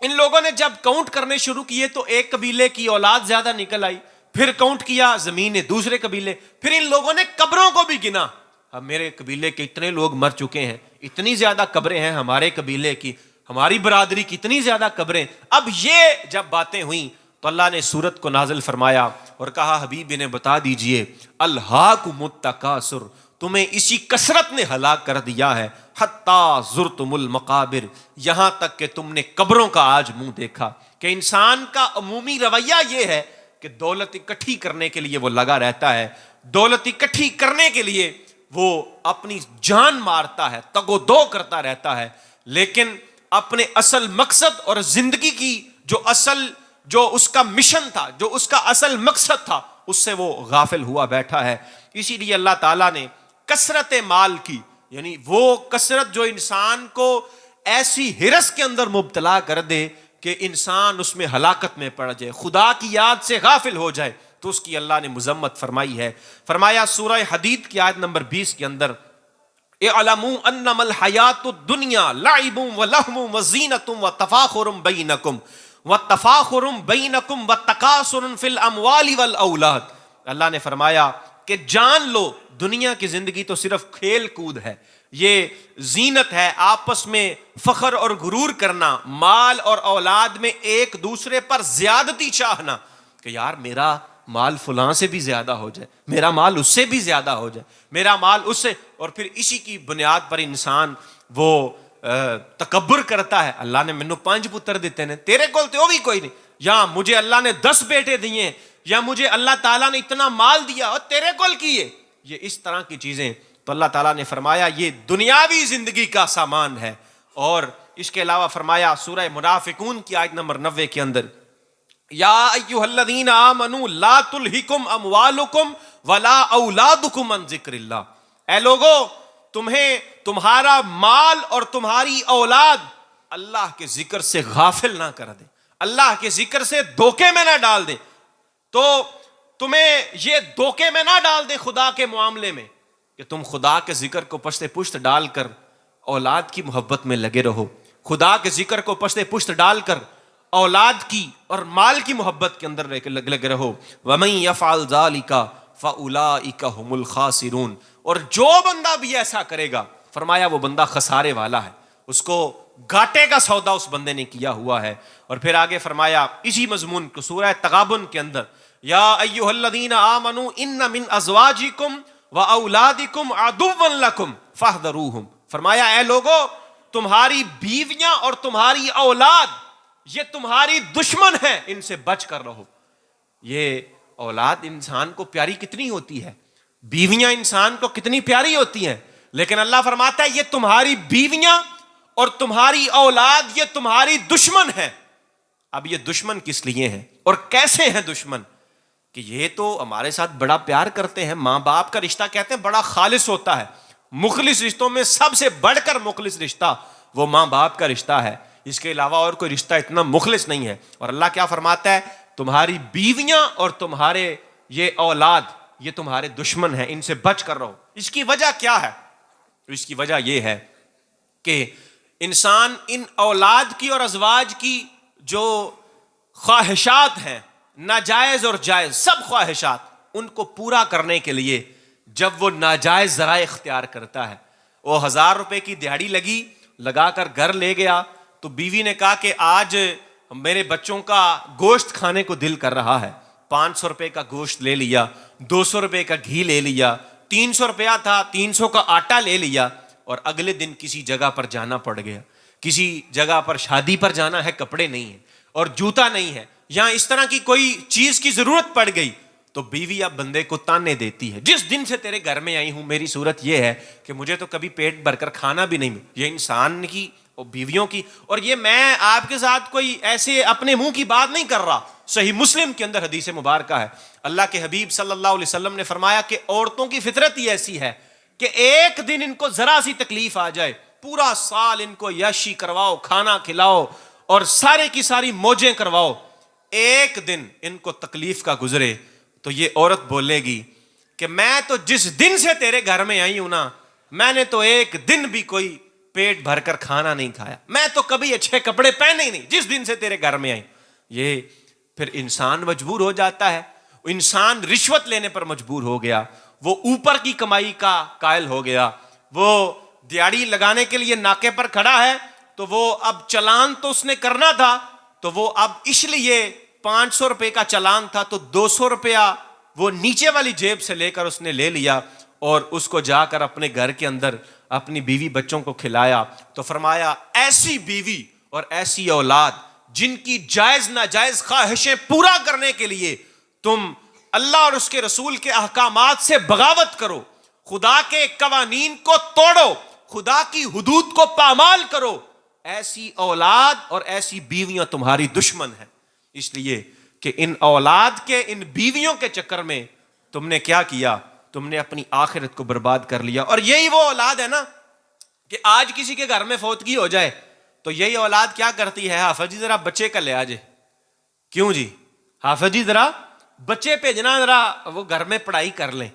Speaker 1: ان لوگوں نے جب کاؤنٹ کرنے شروع کیے تو ایک قبیلے کی اولاد زیادہ نکل آئی، پھر کاؤنٹ کیا زمینیں دوسرے قبیلے، پھر ان لوگوں نے قبروں کو بھی گنا، اب میرے قبیلے کے اتنے لوگ مر چکے ہیں، اتنی زیادہ قبریں ہیں ہمارے قبیلے کی، ہماری برادری کی اتنی زیادہ قبریں۔ اب یہ جب باتیں ہوئیں تو اللہ نے سورت کو نازل فرمایا اور کہا حبیب انہیں بتا دیجئے الہاکم التکاثر، تمہیں اسی کثرت نے ہلاک کر دیا ہے، حتی زرتم المقابر، یہاں تک کہ تم نے قبروں کا آج منہ دیکھا۔ کہ انسان کا عمومی رویہ یہ ہے کہ دولت اکٹھی کرنے کے لیے وہ لگا رہتا ہے، دولت اکٹھی کرنے کے لیے وہ اپنی جان مارتا ہے، تگ و دو کرتا رہتا ہے، لیکن اپنے اصل مقصد اور زندگی کی جو اس کا مشن تھا، جو اس کا اصل مقصد تھا، اس سے وہ غافل ہوا بیٹھا ہے۔ اسی لیے اللہ تعالیٰ نے کثرت مال کی، یعنی وہ کثرت جو انسان کو ایسی ہرس کے اندر مبتلا کر دے کہ انسان اس میں ہلاکت میں پڑ جائے، خدا کی یاد سے غافل ہو جائے، تو اس کی اللہ نے مذمت فرمائی ہے۔ فرمایا سورہ حدید کی آیت نمبر 20 کے اندر اعلموا انما الحیات الدنیا لعب ولہو وزینۃ وتفاخر بینکم وتفاخر بینکم وتکاثر فی الاموال والاولاد، اللہ نے فرمایا کہ جان لو دنیا کی زندگی تو صرف کھیل کود ہے، یہ زینت ہے، آپس میں فخر اور غرور کرنا، مال اور اولاد میں ایک دوسرے پر زیادتی چاہنا کہ یار میرا مال فلاں سے بھی زیادہ ہو جائے، میرا مال اس سے بھی زیادہ ہو جائے، میرا مال اس سے، اور پھر اسی کی بنیاد پر انسان وہ تکبر کرتا ہے۔ اللہ نے مینوں 5 پتر دیتے ہیں، تیرے کول تو بھی کوئی نہیں، یا مجھے اللہ نے 10 بیٹے دیے ہیں، یا مجھے اللہ تعالیٰ نے اتنا مال دیا اور تیرے کول کی ہے، یہ اس طرح کی چیزیں۔ تو اللہ تعالیٰ نے فرمایا یہ دنیاوی زندگی کا سامان ہے، اور اس کے علاوہ فرمایا سورہ منافقون کی آیت نمبر 90 کے اندر، یا ایھا الذین آمنوا لا تلہکم اموالکم ولا اولادکم عن ذکر اللہ، اے لوگو تمہیں تمہارا مال اور تمہاری اولاد اللہ کے ذکر سے غافل نہ کر دے، اللہ کے ذکر سے دھوکے میں نہ ڈال دے۔ تو تمہیں یہ دھوکے میں نہ ڈال دے خدا کے معاملے میں کہ تم خدا کے ذکر کو پشت پشت ڈال کر اولاد کی محبت میں لگے رہو، خدا کے ذکر کو پشت پشت ڈال کر اولاد کی اور مال کی محبت کے اندر لگے رہو۔ وَمَن يَفْعَلْ ذَلِكَ فَأُولَٰئِكَ هُمُ الْخَاسِرُونَ، اور جو بندہ بھی ایسا کرے گا فرمایا وہ بندہ خسارے والا ہے، اس کو گھاٹے کا سودا اس بندے نے کیا ہوا ہے۔ اور پھر آگے فرمایا اسی مضمون کو سورہ تغابن کے اندر، یا ایھا الذین آمنوا ان من ازواجکم واولادکم عدوا لکم فاحذروہم، فرمایا اے لوگو تمہاری بیویاں اور تمہاری اولاد یہ تمہاری دشمن ہیں، ان سے بچ کر رہو۔ یہ اولاد انسان کو پیاری کتنی ہوتی ہے، بیویاں انسان کو کتنی پیاری ہوتی ہیں، لیکن اللہ فرماتا ہے یہ تمہاری بیویاں اور تمہاری اولاد یہ تمہاری دشمن ہیں۔ اب یہ دشمن کس لیے ہیں اور کیسے ہیں دشمن؟ کہ یہ تو ہمارے ساتھ بڑا پیار کرتے ہیں، ماں باپ کا رشتہ کہتے ہیں بڑا خالص ہوتا ہے، مخلص رشتوں میں سب سے بڑھ کر مخلص رشتہ وہ ماں باپ کا رشتہ ہے، اس کے علاوہ اور کوئی رشتہ اتنا مخلص نہیں ہے۔ اور اللہ کیا فرماتا ہے، تمہاری بیویاں اور تمہارے یہ اولاد یہ تمہارے دشمن ہیں، ان سے بچ کر رہو۔ اس کی وجہ کیا ہے؟ اس کی وجہ یہ ہے کہ انسان ان اولاد کی اور ازواج کی جو خواہشات ہیں، ناجائز اور جائز سب خواہشات، ان کو پورا کرنے کے لیے جب وہ ناجائز ذرائع اختیار کرتا ہے، وہ 1000 روپے کی دیہڑی لگا کر گھر لے گیا تو بیوی نے کہا کہ آج میرے بچوں کا گوشت کھانے کو دل کر رہا ہے، 500 روپے کا گوشت لے لیا، 200 روپے کا گھی لے لیا، 300 روپیہ تھا 300 کا آٹا لے لیا، اور اگلے دن کسی جگہ پر جانا پڑ گیا، کسی جگہ پر شادی پر جانا ہے، کپڑے نہیں ہیں اور جوتا نہیں ہے، یا اس طرح کی کوئی چیز کی ضرورت پڑ گئی تو بیوی اب بندے کو تانے دیتی ہے، جس دن سے تیرے گھر میں آئی ہوں میری صورت یہ ہے کہ مجھے تو کبھی پیٹ بھر کر کھانا بھی نہیں ملا۔ یہ انسان کی اور بیویوں کی، اور یہ میں آپ کے ساتھ کوئی ایسے اپنے منہ کی بات نہیں کر رہا، صحیح مسلم کے اندر حدیث مبارکہ ہے، اللہ کے حبیب صلی اللہ علیہ وسلم نے فرمایا کہ عورتوں کی فطرت ہی ایسی ہے کہ ایک دن ان کو ذرا سی تکلیف آ جائے، پورا سال ان کو یشی کرواؤ، کھانا کھلاؤ اور سارے کی ساری موجیں کرواؤ، ایک دن ان کو تکلیف کا گزرے تو یہ عورت بولے گی کہ میں تو جس دن سے تیرے گھر میں آئی ہوں نا، میں نے تو ایک دن بھی کوئی پیٹ بھر کر کھانا نہیں کھایا، میں تو کبھی اچھے کپڑے پہنے ہی نہیں جس دن سے تیرے گھر میں آئی۔ یہ پھر انسان مجبور ہو جاتا ہے، انسان رشوت لینے پر مجبور ہو گیا، وہ اوپر کی کمائی کا قائل ہو گیا، وہ دیہڑی لگانے کے لیے ناکے پر کھڑا ہے تو وہ اب چلان تو اس نے کرنا تھا، تو وہ اب اس لیے 500 روپے کا چلان تھا تو 200 روپیہ وہ نیچے والی جیب سے لے کر اس نے لے لیا اور اس کو جا کر اپنے گھر کے اندر اپنی بیوی بچوں کو کھلایا۔ تو فرمایا ایسی بیوی اور ایسی اولاد جن کی جائز ناجائز خواہشیں پورا کرنے کے لیے تم اللہ اور اس کے رسول کے احکامات سے بغاوت کرو، خدا کے قوانین کو توڑو، خدا کی حدود کو پامال کرو، ایسی اولاد اور ایسی بیویاں تمہاری دشمن ہیں، اس لیے کہ ان اولاد کے ان بیویوں کے چکر میں تم نے کیا کیا، تم نے اپنی آخرت کو برباد کر لیا۔ اور یہی وہ اولاد ہے نا کہ آج کسی کے گھر میں فوتگی ہو جائے تو یہی اولاد کیا کرتی ہے، حافظ جی ذرا بچے کا لے آجے، کیوں جی حافظ جی ذرا بچے بھیجنا، ذرا وہ گھر میں پڑھائی کر لیں،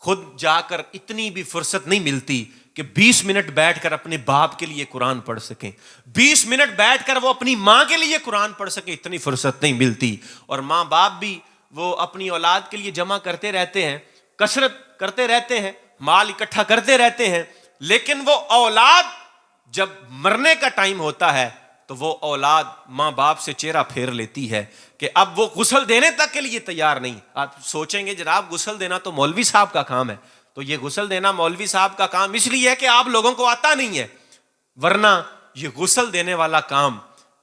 Speaker 1: خود جا کر اتنی بھی فرصت نہیں ملتی کہ 20 منٹ بیٹھ کر اپنے باپ کے لیے قرآن پڑھ سکیں، 20 منٹ بیٹھ کر وہ اپنی ماں کے لیے قرآن پڑھ سکیں، اتنی فرصت نہیں ملتی۔ اور ماں باپ بھی وہ اپنی اولاد کے لیے جمع کرتے رہتے ہیں، کثرت کرتے رہتے ہیں، مال اکٹھا کرتے رہتے ہیں، لیکن وہ اولاد جب مرنے کا ٹائم ہوتا ہے تو وہ اولاد ماں باپ سے چہرہ پھیر لیتی ہے کہ اب وہ غسل دینے تک کے لیے تیار نہیں۔ آپ سوچیں گے جناب غسل دینا تو مولوی صاحب کا کام ہے، تو یہ غسل دینا مولوی صاحب کا کام اس لیے ہے کہ آپ لوگوں کو آتا نہیں ہے، ورنہ یہ غسل دینے والا کام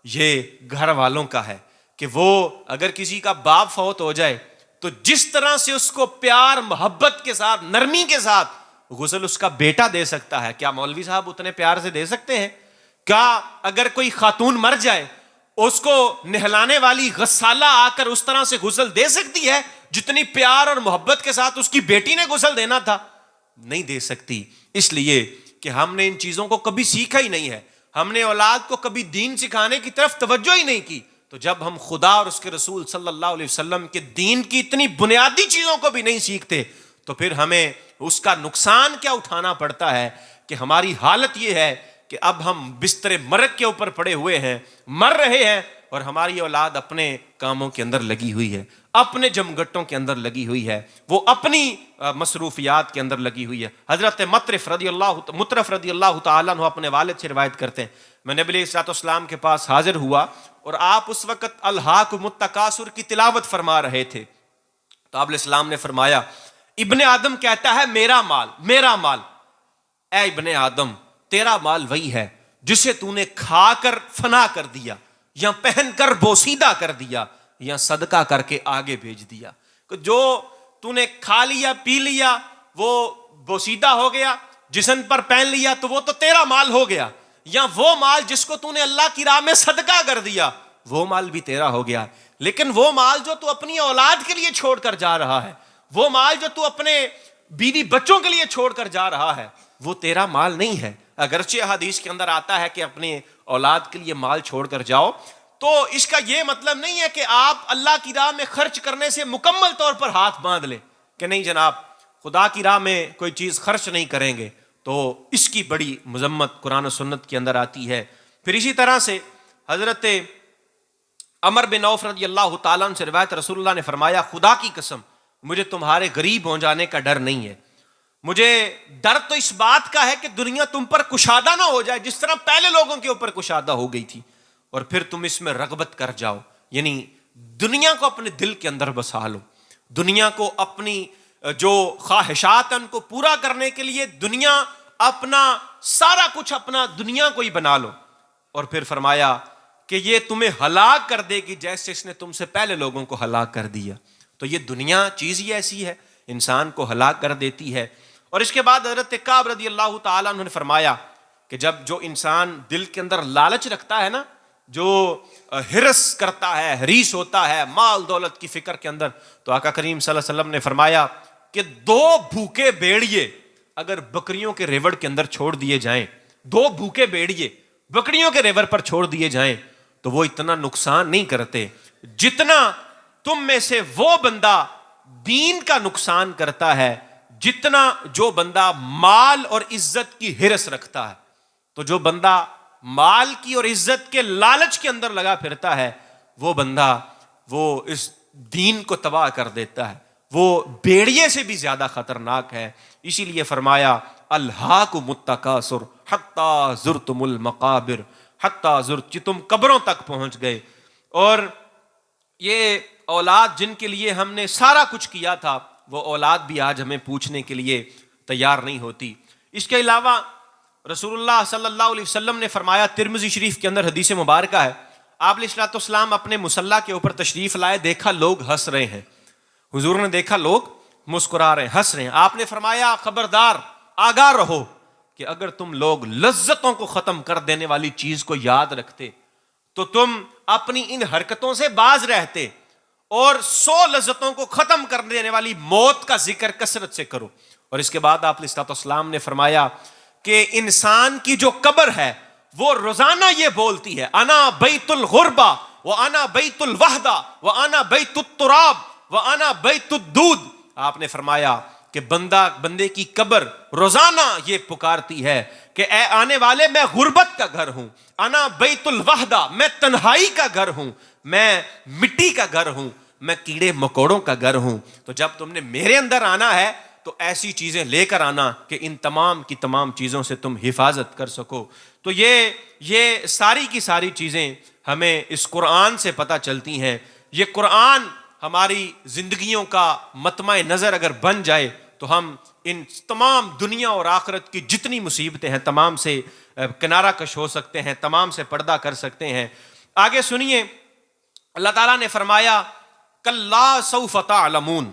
Speaker 1: یہ گھر والوں کا ہے کہ وہ اگر کسی کا باپ فوت ہو جائے تو جس طرح سے اس کو پیار محبت کے ساتھ نرمی کے ساتھ غسل اس کا بیٹا دے سکتا ہے، کیا مولوی صاحب اتنے پیار سے دے سکتے ہیں؟ کیا اگر کوئی خاتون مر جائے اس کو نہلانے والی غسالہ آ کر اس طرح سے غسل دے سکتی ہے جتنی پیار اور محبت کے ساتھ اس کی بیٹی نے غسل دینا تھا؟ نہیں دے سکتی، اس لیے کہ ہم نے ان چیزوں کو کبھی سیکھا ہی نہیں ہے، ہم نے اولاد کو کبھی دین سکھانے کی طرف توجہ ہی نہیں کی۔ تو جب ہم خدا اور اس کے رسول صلی اللہ علیہ وسلم کے دین کی اتنی بنیادی چیزوں کو بھی نہیں سیکھتے تو پھر ہمیں اس کا نقصان کیا اٹھانا پڑتا ہے کہ ہماری حالت یہ ہے کہ اب ہم بستر مرگ کے اوپر پڑے ہوئے ہیں، مر رہے ہیں، اور ہماری اولاد اپنے کاموں کے اندر لگی ہوئی ہے، اپنے جمگٹوں کے اندر لگی ہوئی ہے، وہ اپنی مصروفیات کے اندر لگی ہوئی ہے۔ حضرت مطرف رضی اللہ تعالیٰ عنہ اپنے والد سے روایت کرتے ہیں، میں نبی علیہ السلام کے پاس حاضر ہوا اور آپ اس وقت الہاکم التکاثر کی تلاوت فرما رہے تھے، تو آپ علیہ السلام نے فرمایا ابن آدم کہتا ہے میرا مال میرا مال۔ اے ابن آدم، تیرا مال وہی ہے جسے تو نے کھا کر فنا کر دیا، یا پہن کر بوسیدہ کر دیا، یا صدقہ کر کے آگے بھیج دیا۔ جو تو نے کھا لیا پی لیا وہ بوسیدہ ہو گیا، جسم پر پہن لیا تو وہ تو تیرا مال ہو گیا، یا وہ مال جس کو تو نے اللہ کی راہ میں صدقہ کر دیا وہ مال بھی تیرا ہو گیا۔ لیکن وہ مال جو تو اپنی اولاد کے لیے چھوڑ کر جا رہا ہے، وہ مال جو تو اپنے بیوی بچوں کے لیے چھوڑ کر جا رہا ہے، وہ تیرا مال نہیں ہے۔ اگرچہ حدیث کے اندر آتا ہے کہ اپنے اولاد کے لیے مال چھوڑ کر جاؤ، تو اس کا یہ مطلب نہیں ہے کہ آپ اللہ کی راہ میں خرچ کرنے سے مکمل طور پر ہاتھ باندھ لیں کہ نہیں جناب خدا کی راہ میں کوئی چیز خرچ نہیں کریں گے، تو اس کی بڑی مذمت قرآن و سنت کے اندر آتی ہے۔ پھر اسی طرح سے حضرت عمر بن عوف رضی اللہ تعالیٰ عنہ سے روایت، رسول اللہ نے فرمایا خدا کی قسم مجھے تمہارے غریب ہو جانے کا ڈر نہیں ہے، مجھے ڈر تو اس بات کا ہے کہ دنیا تم پر کشادہ نہ ہو جائے جس طرح پہلے لوگوں کے اوپر کشادہ ہو گئی تھی، اور پھر تم اس میں رغبت کر جاؤ، یعنی دنیا کو اپنے دل کے اندر بسا لو، دنیا کو اپنی جو خواہشات ہیں ان کو پورا کرنے کے لیے دنیا اپنا سارا کچھ اپنا دنیا کو ہی بنا لو، اور پھر فرمایا کہ یہ تمہیں ہلاک کر دے گی جیسے اس نے تم سے پہلے لوگوں کو ہلاک کر دیا۔ تو یہ دنیا چیز ہی ایسی ہے، انسان کو ہلاک کر دیتی ہے۔ اور اس کے بعد حضرت کعب رضی اللہ تعالیٰ عنہ نے فرمایا کہ جب جو انسان دل کے اندر لالچ رکھتا ہے نا، جو ہرس کرتا ہے، حریص ہوتا ہے مال دولت کی فکر کے اندر، تو آقا کریم صلی اللہ علیہ وسلم نے فرمایا کہ 2 بھوکے بھیڑیے اگر بکریوں کے ریوڑ کے اندر چھوڑ دیے جائیں، 2 بھوکے بھیڑیے بکریوں کے ریوڑ پر چھوڑ دیے جائیں تو وہ اتنا نقصان نہیں کرتے جتنا تم میں سے وہ بندہ دین کا نقصان کرتا ہے، جتنا جو بندہ مال اور عزت کی ہرس رکھتا ہے۔ تو جو بندہ مال کی اور عزت کے لالچ کے اندر لگا پھرتا ہے وہ بندہ وہ اس دین کو تباہ کر دیتا ہے، وہ بیڑیے سے بھی زیادہ خطرناک ہے۔ اسی لیے فرمایا الہاکم التکاثر حتی زرتم المقابر، حتی زرت، تم قبروں تک پہنچ گئے۔ اور یہ اولاد جن کے لیے ہم نے سارا کچھ کیا تھا وہ اولاد بھی آج ہمیں پوچھنے کے لیے تیار نہیں ہوتی۔ اس کے علاوہ رسول اللہ صلی اللہ علیہ وسلم نے فرمایا، ترمذی شریف کے اندر حدیث مبارکہ ہے، آپ علیہ السلام اپنے مصلی کے اوپر تشریف لائے، دیکھا لوگ ہنس رہے ہیں، حضور نے دیکھا لوگ مسکرا رہے ہیں، ہنس رہے ہیں، آپ نے فرمایا خبردار آگاہ رہو کہ اگر تم لوگ لذتوں کو ختم کر دینے والی چیز کو یاد رکھتے تو تم اپنی ان حرکتوں سے باز رہتے، اور 100 لذتوں کو ختم کر دینے والی موت کا ذکر کثرت سے کرو۔ اور اس کے بعد آپ علیہ السلام نے فرمایا کہ انسان کی جو قبر ہے وہ روزانہ یہ بولتی ہے انا بیت الغربہ وانا بیت الوحدہ وانا بیت التراب وانا بیت الدود۔ آپ نے فرمایا کہ بندے کی قبر روزانہ یہ پکارتی ہے کہ اے آنے والے میں غربت کا گھر ہوں، انا بیت الوحدہ میں تنہائی کا گھر ہوں، میں مٹی کا گھر ہوں، میں کیڑے مکوڑوں کا گھر ہوں۔ تو جب تم نے میرے اندر آنا ہے تو ایسی چیزیں لے کر آنا کہ ان تمام کی تمام چیزوں سے تم حفاظت کر سکو۔ تو یہ ساری کی ساری چیزیں ہمیں اس قرآن سے پتہ چلتی ہیں۔ یہ قرآن ہماری زندگیوں کا مطمع نظر اگر بن جائے تو ہم ان تمام دنیا اور آخرت کی جتنی مصیبتیں ہیں تمام سے کنارہ کش ہو سکتے ہیں، تمام سے پردہ کر سکتے ہیں۔ آگے سنیے، اللہ تعالیٰ نے فرمایا کلا سوف تعلمون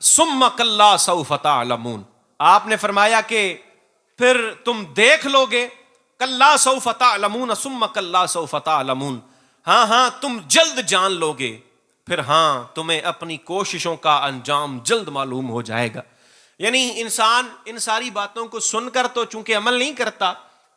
Speaker 1: ثم کلا سوف تعلمون۔ آپ نے فرمایا کہ پھر تم دیکھ لو گے کلا سوف تعلمون ثم کلا سوف تعلمون، ہاں ہاں تم جلد جان لو گے، پھر ہاں تمہیں اپنی کوششوں کا انجام جلد معلوم ہو جائے گا۔ یعنی انسان ان ساری باتوں کو سن کر تو چونکہ عمل نہیں کرتا،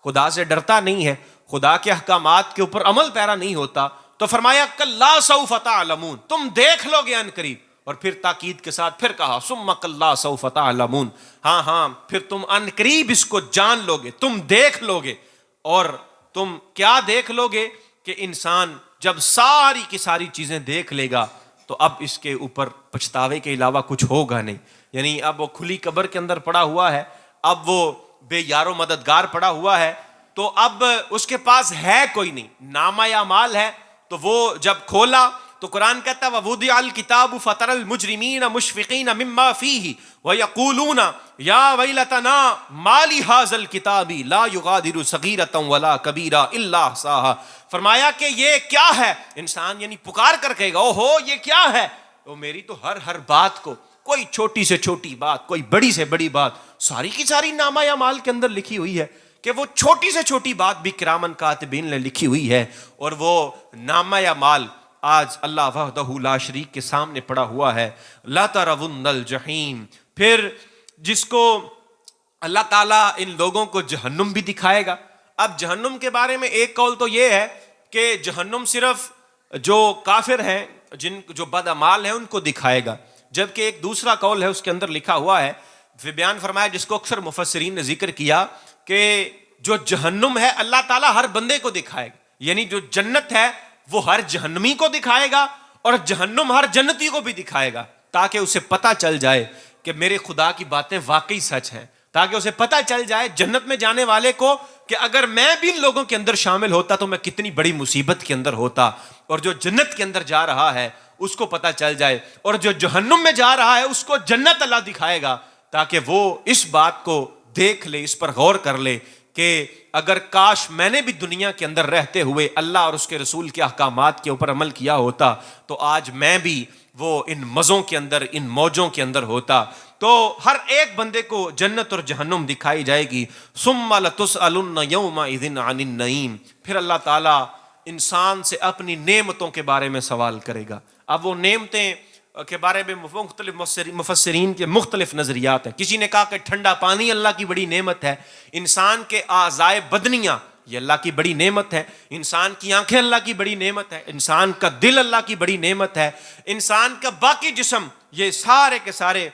Speaker 1: خدا سے ڈرتا نہیں ہے، خدا کے احکامات کے اوپر عمل پیرا نہیں ہوتا، تو فرمایا کلا سوف تعلمون، تم دیکھ لو گے ان قریب، اور پھر تاکید کے ساتھ پھر کہا ثم کلا سوف تعلمون، ہاں ہاں پھر تم ان قریب اس کو جان لو گے، تم دیکھ لو گے۔ اور تم کیا دیکھ لو گے کہ انسان جب ساری کی ساری چیزیں دیکھ لے گا تو اب اس کے اوپر پچھتاوے کے علاوہ کچھ ہوگا نہیں۔ یعنی اب وہ کھلی قبر کے اندر پڑا ہوا ہے، اب وہ بے یار و مددگار پڑا ہوا ہے، تو اب اس کے پاس ہے کوئی نہیں، نامہ اعمال ہے، تو وہ جب کھولا تو قرآن کہتا ہے وَوُضِعَ الْكِتَابُ فَتَرَى الْمُجْرِمِينَ مُشْفِقِينَ مِمَّا فِيهِ وَيَقُولُونَ يَا وَيْلَتَنَا مَا لِهَذَا الْكِتَابِ لَا يُغَادِرُ صَغِيرَةً وَلَا كَبِيرَةً إِلَّا أَحْصَاهَا، فرمایا کہ یہ کیا ہے، انسان یعنی پکار کر کہے گا اوہو یہ کیا ہے، تو میری تو ہر بات کو، کوئی چھوٹی سے چھوٹی بات، کوئی بڑی سے بڑی بات، ساری کی ساری نامہ اعمال کے اندر لکھی ہوئی ہے، کہ وہ چھوٹی سے چھوٹی بات بھی کرامن کاتبین نے لکھی ہوئی ہے، اور وہ نامہ اعمال آج اللہ وحدہ لا شریک کے سامنے پڑا ہوا ہے۔ لا ترون الجحیم، پھر جس کو اللہ تعالیٰ ان لوگوں کو جہنم بھی دکھائے گا۔ اب جہنم کے بارے میں ایک قول تو یہ ہے کہ جہنم صرف جو کافر ہیں، جو بد اعمال ہیں ان کو دکھائے گا، جبکہ ایک دوسرا قول ہے اس کے اندر لکھا ہوا ہے، پھر بیان فرمایا جس کو اکثر مفسرین نے ذکر کیا کہ جو جہنم ہے اللہ تعالیٰ ہر بندے کو دکھائے گا، یعنی جو جنت ہے وہ ہر جہنمی کو دکھائے گا اور جہنم ہر جنتی کو بھی دکھائے گا، تاکہ اسے پتہ چل جائے کہ میرے خدا کی باتیں واقعی سچ ہیں، تاکہ اسے پتہ چل جائے جنت میں جانے والے کو کہ اگر میں بھی ان لوگوں کے اندر شامل ہوتا تو میں کتنی بڑی مصیبت کے اندر ہوتا، اور جو جنت کے اندر جا رہا ہے اس کو پتہ چل جائے، اور جو جہنم میں جا رہا ہے اس کو جنت اللہ دکھائے گا، تاکہ وہ اس بات کو دیکھ لے، اس پر غور کر لے کہ اگر کاش میں نے بھی دنیا کے اندر رہتے ہوئے اللہ اور اس کے رسول کے احکامات کے اوپر عمل کیا ہوتا تو آج میں بھی وہ ان مزوں کے اندر، ان موجوں کے اندر ہوتا۔ تو ہر ایک بندے کو جنت اور جہنم دکھائی جائے گی۔ ثم لتسألن یومئذ عن النعیم، پھر اللہ تعالیٰ انسان سے اپنی نعمتوں کے بارے میں سوال کرے گا۔ اب وہ نعمتیں کے بارے میں مختلف مفسرین کے مختلف نظریات ہیں۔ کسی نے کہا کہ ٹھنڈا پانی اللہ کی بڑی نعمت ہے، انسان کے اعضائے بدنیاں یہ اللہ کی بڑی نعمت ہے، انسان کی آنکھیں اللہ کی بڑی نعمت ہے، انسان کا دل اللہ کی بڑی نعمت ہے، انسان کا باقی جسم، یہ سارے کے سارے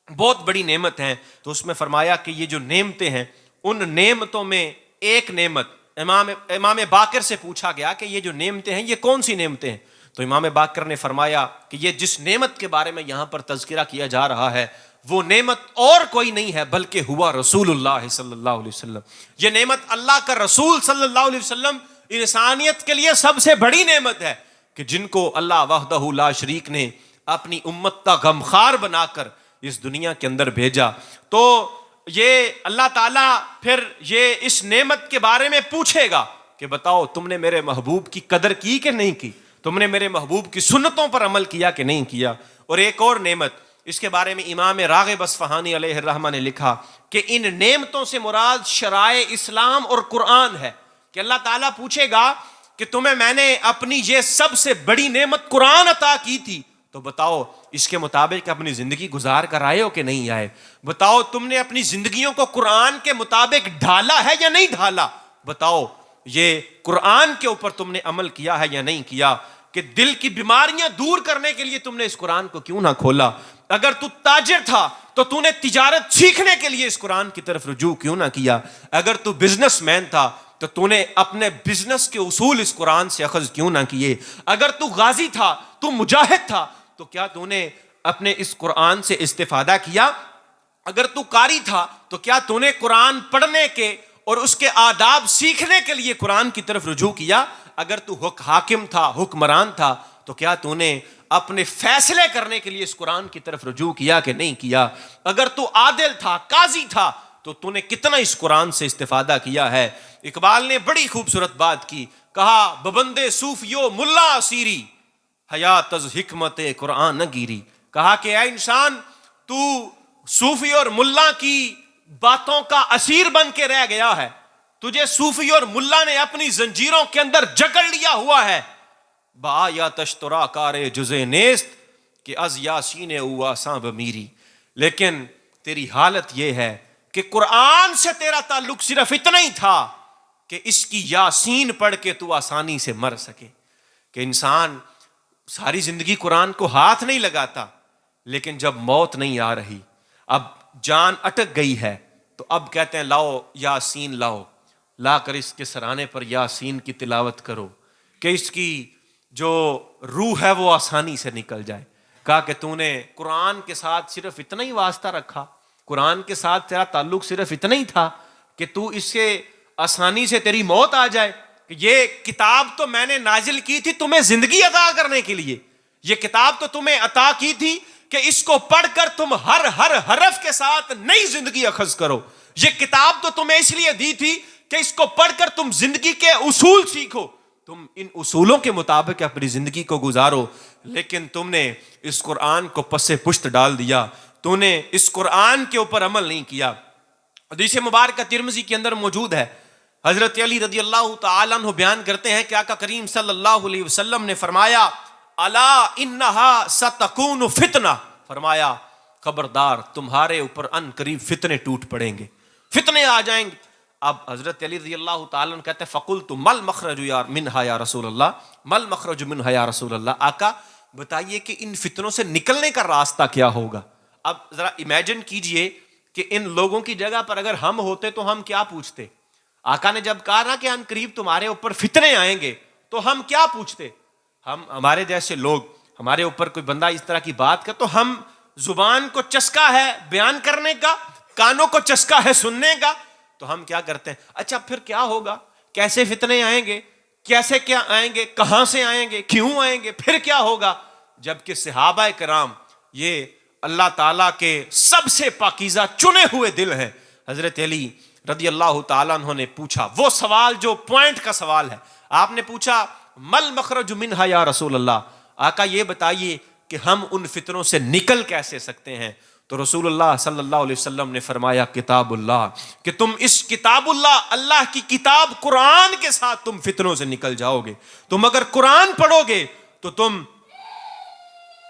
Speaker 1: بہت بڑی نعمت ہیں۔ تو اس میں فرمایا کہ یہ جو نعمتیں ہیں ان نعمتوں میں ایک نعمت امام باقر سے پوچھا گیا کہ یہ جو نعمتیں ہیں یہ کون سی نعمتیں ہیں، تو امام باقر نے فرمایا کہ یہ جس نعمت کے بارے میں یہاں پر تذکرہ کیا جا رہا ہے وہ نعمت اور کوئی نہیں ہے بلکہ ہوا رسول اللہ صلی اللہ علیہ وسلم۔ یہ نعمت اللہ کا رسول صلی اللہ علیہ وسلم انسانیت کے لیے سب سے بڑی نعمت ہے، کہ جن کو اللہ وحدہ لا شریک نے اپنی امت کا غمخوار بنا کر اس دنیا کے اندر بھیجا۔ تو یہ اللہ تعالیٰ پھر یہ اس نعمت کے بارے میں پوچھے گا کہ بتاؤ تم نے میرے محبوب کی قدر کی کہ نہیں کی، تم نے میرے محبوب کی سنتوں پر عمل کیا کہ نہیں کیا۔ اور ایک اور نعمت، اس کے بارے میں امام راغب اصفہانی علیہ الرحمہ نے لکھا کہ ان نعمتوں سے مراد شرائع اسلام اور قرآن ہے، کہ اللہ تعالیٰ پوچھے گا کہ تمہیں میں نے اپنی یہ سب سے بڑی نعمت قرآن عطا کی تھی، تو بتاؤ اس کے مطابق اپنی زندگی گزار کر آئے ہو کہ نہیں آئے، بتاؤ تم نے اپنی زندگیوں کو قرآن کے مطابق ڈھالا ہے یا نہیں ڈھالا، بتاؤ یہ قرآن کے اوپر تم نے عمل کیا ہے یا نہیں کیا، کہ دل کی بیماریاں دور کرنے کے لیے تم نے اس قرآن کو کیوں نہ کھولا، اگر تو تاجر تھا تو تو نے تجارت سیکھنے کے لیے اس قرآن کی طرف رجوع کیوں نہ کیا، اگر تو بزنس مین تھا تو تو نے اپنے بزنس کے اصول اس قرآن سے اخذ کیوں نہ کیے، اگر تو غازی تھا، تو مجاہد تھا، تو کیا تو نے اپنے اس قرآن سے استفادہ کیا، اگر تو قاری تھا تو کیا تو نے قرآن پڑھنے کے اور اس کے آداب سیکھنے کے لیے قرآن کی طرف رجوع کیا، اگر تو حاکم تھا، حکمران تھا، تو کیا تو نے اپنے فیصلے کرنے کے لیے اس قرآن کی طرف رجوع کیا کہ نہیں کیا، اگر تو عادل تھا، قاضی تھا، تو تو نے کتنا اس قرآن سے استفادہ کیا ہے۔ اقبال نے بڑی خوبصورت بات کی، کہا ببندے صوفیو ملا اسیری حیات از حکمت قرآن نہ گیری، کہا کہ اے انسان تو صوفی اور ملا کی باتوں کا اسیر بن کے رہ گیا ہے، تجھے صوفی اور ملا نے اپنی زنجیروں کے اندر جکڑ لیا ہوا ہے. با یا تشترا کار جزے نیست کہ از یاسین او آساں بمیری. لیکن تیری حالت یہ ہے کہ قرآن سے تیرا تعلق صرف اتنا ہی تھا کہ اس کی یاسین پڑھ کے تو آسانی سے مر سکے. کہ انسان ساری زندگی قرآن کو ہاتھ نہیں لگاتا، لیکن جب موت نہیں آ رہی، اب جان اٹک گئی ہے، تو اب کہتے ہیں لاؤ یاسین لاؤ، لا کر اس کے سرانے پر یاسین کی تلاوت کرو کہ اس کی جو روح ہے وہ آسانی سے نکل جائے. کہا کہ تو نے قرآن کے ساتھ صرف اتنا ہی واسطہ رکھا، قرآن کے ساتھ تیرا تعلق صرف اتنا ہی تھا کہ تو اس سے آسانی سے تیری موت آ جائے. کہ یہ کتاب تو میں نے نازل کی تھی تمہیں زندگی عطا کرنے کے لیے، یہ کتاب تو تمہیں عطا کی تھی کہ اس کو پڑھ کر تم ہر حرف کے ساتھ نئی زندگی اخذ کرو. یہ کتاب تو تمہیں اس لیے دی تھی کہ اس کو پڑھ کر تم زندگی کے اصول سیکھو، تم ان اصولوں کے مطابق اپنی زندگی کو گزارو. لیکن تم نے اس قرآن کو پس پشت ڈال دیا، تو نے اس قرآن کے اوپر عمل نہیں کیا. حدیث مبارکہ ترمذی کے اندر موجود ہے، حضرت علی رضی اللہ تعالیٰ عنہ بیان کرتے ہیں کہ آقا کریم صلی اللہ علیہ وسلم نے فرمایا الا انہا ستکون فتنہ، فرمایا خبردار تمہارے اوپر ان قریب فتنے ٹوٹ پڑیں گے، فتنے آ جائیں گے. اب حضرت علی رضی اللہ تعالیٰ عنہ کہتے ہیں فقلت مل مخرج منہا یا رسول اللہ، مل مخرج منہا یا رسول اللہ، آقا بتائیے کہ ان فتنوں سے نکلنے کا راستہ کیا ہوگا. اب ذرا امیجن کیجئے کہ ان لوگوں کی جگہ پر اگر ہم ہوتے تو ہم کیا پوچھتے. آقا نے جب کہا نا کہ ان قریب تمہارے اوپر فتنے آئیں گے تو ہم کیا پوچھتے. ہمارے جیسے لوگ، ہمارے اوپر کوئی بندہ اس طرح کی بات کر تو ہم زبان کو چسکا ہے بیان کرنے کا، کانوں کو چسکا ہے سننے کا، تو ہم کیا کرتے ہیں اچھا پھر کیا ہوگا، کیسے فتنے آئیں گے، کیسے کیا آئیں گے، کہاں سے آئیں گے، کیوں آئیں گے، پھر کیا ہوگا. جبکہ صحابہ کرام یہ اللہ تعالیٰ کے سب سے پاکیزہ چنے ہوئے دل ہیں. حضرت علی رضی اللہ تعالیٰ عنہ نے پوچھا وہ سوال جو پوائنٹ کا سوال ہے، آپ نے پوچھا مل مخرج منہا یا رسول اللہ، آقا یہ بتائیے کہ ہم ان فتنوں سے نکل کیسے سکتے ہیں. تو رسول اللہ صلی اللہ علیہ وسلم نے فرمایا کتاب اللہ، کہ تم اس کتاب اللہ، اللہ کی کتاب قرآن کے ساتھ تم فتنوں سے نکل جاؤ گے. تم اگر قرآن پڑھو گے تو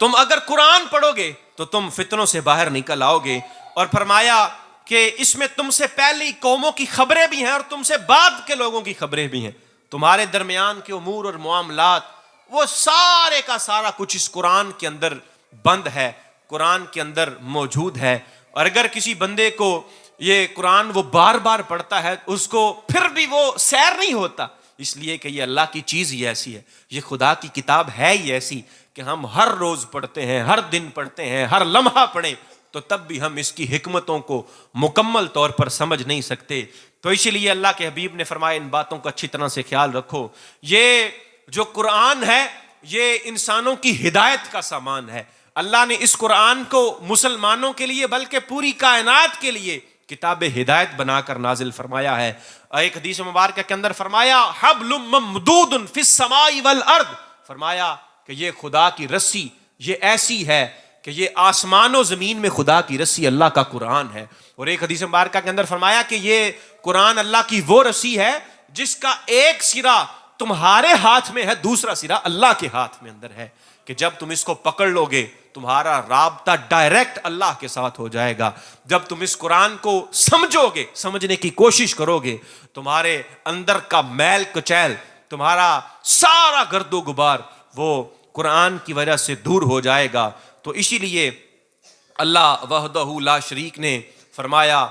Speaker 1: تم اگر قرآن پڑھو گے تو تم فتنوں سے باہر نکل آؤ گے. اور فرمایا کہ اس میں تم سے پہلی قوموں کی خبریں بھی ہیں اور تم سے بعد کے لوگوں کی خبریں بھی ہیں. تمہارے درمیان کے امور اور معاملات وہ سارے کا سارا کچھ اس قرآن کے اندر بند ہے، قرآن کے اندر موجود ہے. اور اگر کسی بندے کو یہ قرآن وہ بار بار پڑھتا ہے اس کو پھر بھی وہ سیر نہیں ہوتا، اس لیے کہ یہ اللہ کی چیز ہی ایسی ہے، یہ خدا کی کتاب ہے ہی ایسی کہ ہم ہر روز پڑھتے ہیں، ہر دن پڑھتے ہیں، ہر لمحہ پڑھیں تو تب بھی ہم اس کی حکمتوں کو مکمل طور پر سمجھ نہیں سکتے. تو اسی لیے اللہ کے حبیب نے فرمایا ان باتوں کا اچھی طرح سے خیال رکھو. یہ جو قرآن ہے یہ انسانوں کی ہدایت کا سامان ہے. اللہ نے اس قرآن کو مسلمانوں کے لیے بلکہ پوری کائنات کے لیے کتاب ہدایت بنا کر نازل فرمایا ہے. ایک حدیث مبارکہ کے اندر فرمایا حبل ممدود فی السماء والارض، فرمایا کہ یہ خدا کی رسی یہ ایسی ہے کہ یہ آسمان و زمین میں خدا کی رسی اللہ کا قرآن ہے. اور ایک حدیث مبارکہ کے اندر فرمایا کہ یہ قرآن اللہ کی وہ رسی ہے جس کا ایک سرا تمہارے ہاتھ میں ہے، دوسرا سرا اللہ کے ہاتھ میں اندر ہے، کہ جب تم اس کو پکڑ لو گے تمہارا رابطہ ڈائریکٹ اللہ کے ساتھ ہو جائے گا. جب تم اس قرآن کو سمجھو گے، سمجھنے کی کوشش کرو گے، تمہارے اندر کا میل کچیل، تمہارا سارا گرد و غبار وہ قرآن کی وجہ سے دور ہو جائے گا. تو اسی لیے اللہ وحدہ لا شریک نے فرمایا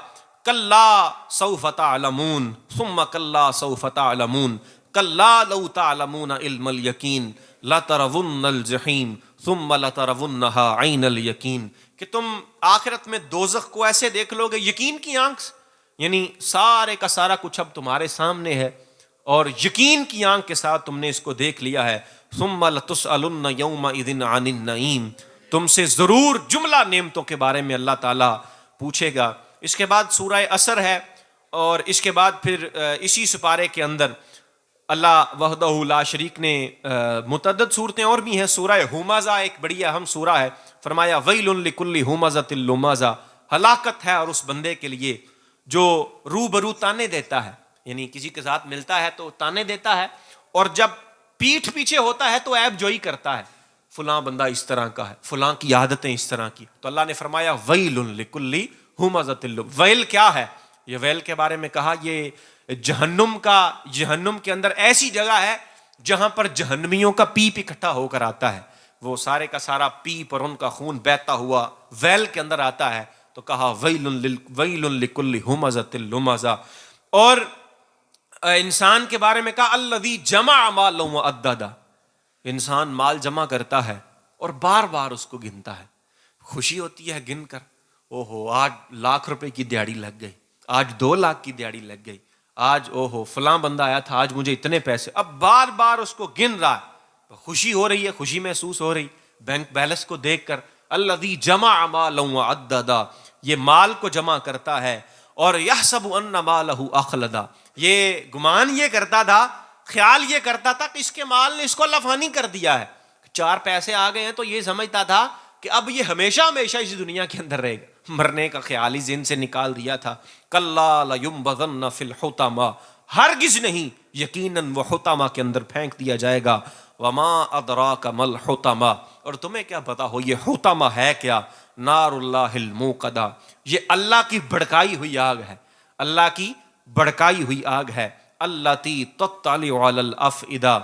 Speaker 1: کلا سوف تعلمون ثم کلا سوف تعلمون کلا لو تعلمون علم الیقین لترون الجحیم ثم لترونها عین الیقین، کہ تم آخرت میں دوزخ کو ایسے دیکھ لو گے یقین کی آنکھ سے، یعنی سارے کا سارا کچھ اب تمہارے سامنے ہے اور یقین کی آنکھ کے ساتھ تم نے اس کو دیکھ لیا ہے. ثم لتسألن یومئذ عن النعیم، تم سے ضرور جملہ نعمتوں کے بارے میں اللہ تعالیٰ پوچھے گا. اس کے بعد سورہ عصر ہے اور اس کے بعد پھر اسی سپارے کے اندر اللہ وحدہ لا شریک نے متعدد صورتیں اور بھی ہیں. سورہ ہمزہ ایک بڑی اہم سورہ ہے. فرمایا ویل لکل ہمزۃ لمزہ، ہلاکت ہے اور اس بندے کے لیے جو روبرو تانے دیتا ہے، یعنی کسی کے ساتھ ملتا ہے تو تانے دیتا ہے، اور جب پیٹھ پیچھے ہوتا ہے تو عیب جوئی کرتا ہے، فلاں بندہ اس طرح کا ہے، فلاں کی عادتیں اس طرح کی. تو اللہ نے فرمایا ویل لکل ہمزۃ لمزہ. ویل کیا ہے؟ یہ ویل کے بارے میں کہا یہ جہنم کے اندر ایسی جگہ ہے جہاں پر جہنمیوں کا پیپ اکٹھا ہو کر آتا ہے، وہ سارے کا سارا پیپ اور ان کا خون بہتا ہوا ویل کے اندر آتا ہے. تو کہا ویل لکل ہمزۃ لمزہ. اور انسان کے بارے میں کہا الذی جمع مالا وعددہ. انسان مال جمع کرتا ہے اور بار بار اس کو گنتا ہے. خوشی ہوتی ہے گن کر، اوہو آج 1,00,000 روپے کی دیہڑی لگ گئی، آج 2,00,000 کی دیہڑی لگ گئی، آج اوہو فلاں بندہ آیا تھا آج مجھے اتنے پیسے. اب بار بار اس کو گن رہا ہے، خوشی ہو رہی ہے، خوشی محسوس ہو رہی بینک بیلنس کو دیکھ کر. الذی جمع مالا وعددہ، یہ مال کو جمع کرتا ہے. اور یحسب ان مالہ اخلدہ، یہ گمان یہ کرتا تھا، خیال یہ کرتا تھا کہ اس کے مال نے اس کو اللہ فانی کر دیا ہے. 4 پیسے آ گئے ہیں تو یہ سمجھتا تھا کہ اب یہ ہمیشہ ہمیشہ اسی دنیا کے اندر رہے گا. مرنے کا خیال ہی ذہن سے نکال دیا تھا. کلا لینبذن فی الحطمہ، ہرگز نہیں، یقیناً وہ حطمہ کے اندر پھینک دیا جائے گا. وما ادراک ما الحطمہ، اور تمہیں کیا پتا ہو یہ حطمہ ہے کیا؟ نار اللہ الموقدہ، یہ اللہ کی بھڑکائی ہوئی آگ ہے، اللہ کی بھڑکائی ہوئی آگ ہے. اللاتی تطلع علی الافئدہ،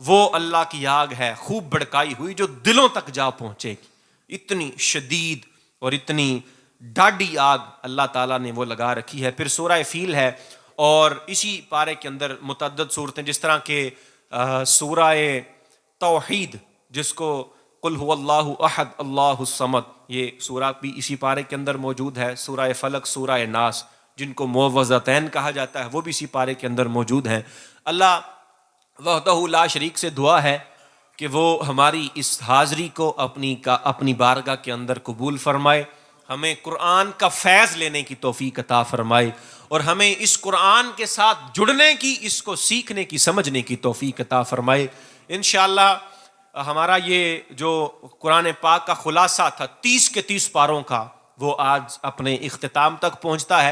Speaker 1: وہ اللہ کی آگ ہے خوب بھڑکائی ہوئی جو دلوں تک جا پہنچے گی. اتنی شدید اور اتنی ڈاڈی آگ اللہ تعالیٰ نے وہ لگا رکھی ہے. پھر سورہ فیل ہے، اور اسی پارے کے اندر متعدد صورتیں، جس طرح کہ سورہ توحید جس کو قل هو اللہ احد اللہ الصمد، یہ سورہ بھی اسی پارے کے اندر موجود ہے. سورہ فلق، سورہ ناس جن کو معوذتین کہا جاتا ہے وہ بھی اسی پارے کے اندر موجود ہیں. اللہ وحدہ لا شریک سے دعا ہے کہ وہ ہماری اس حاضری کو اپنی بارگاہ کے اندر قبول فرمائے، ہمیں قرآن کا فیض لینے کی توفیق عطا فرمائے، اور ہمیں اس قرآن کے ساتھ جڑنے کی، اس کو سیکھنے کی، سمجھنے کی توفیق عطا فرمائے. انشاءاللہ ہمارا یہ جو قرآن پاک کا خلاصہ تھا 30 کے 30 پاروں کا، وہ آج اپنے اختتام تک پہنچتا ہے.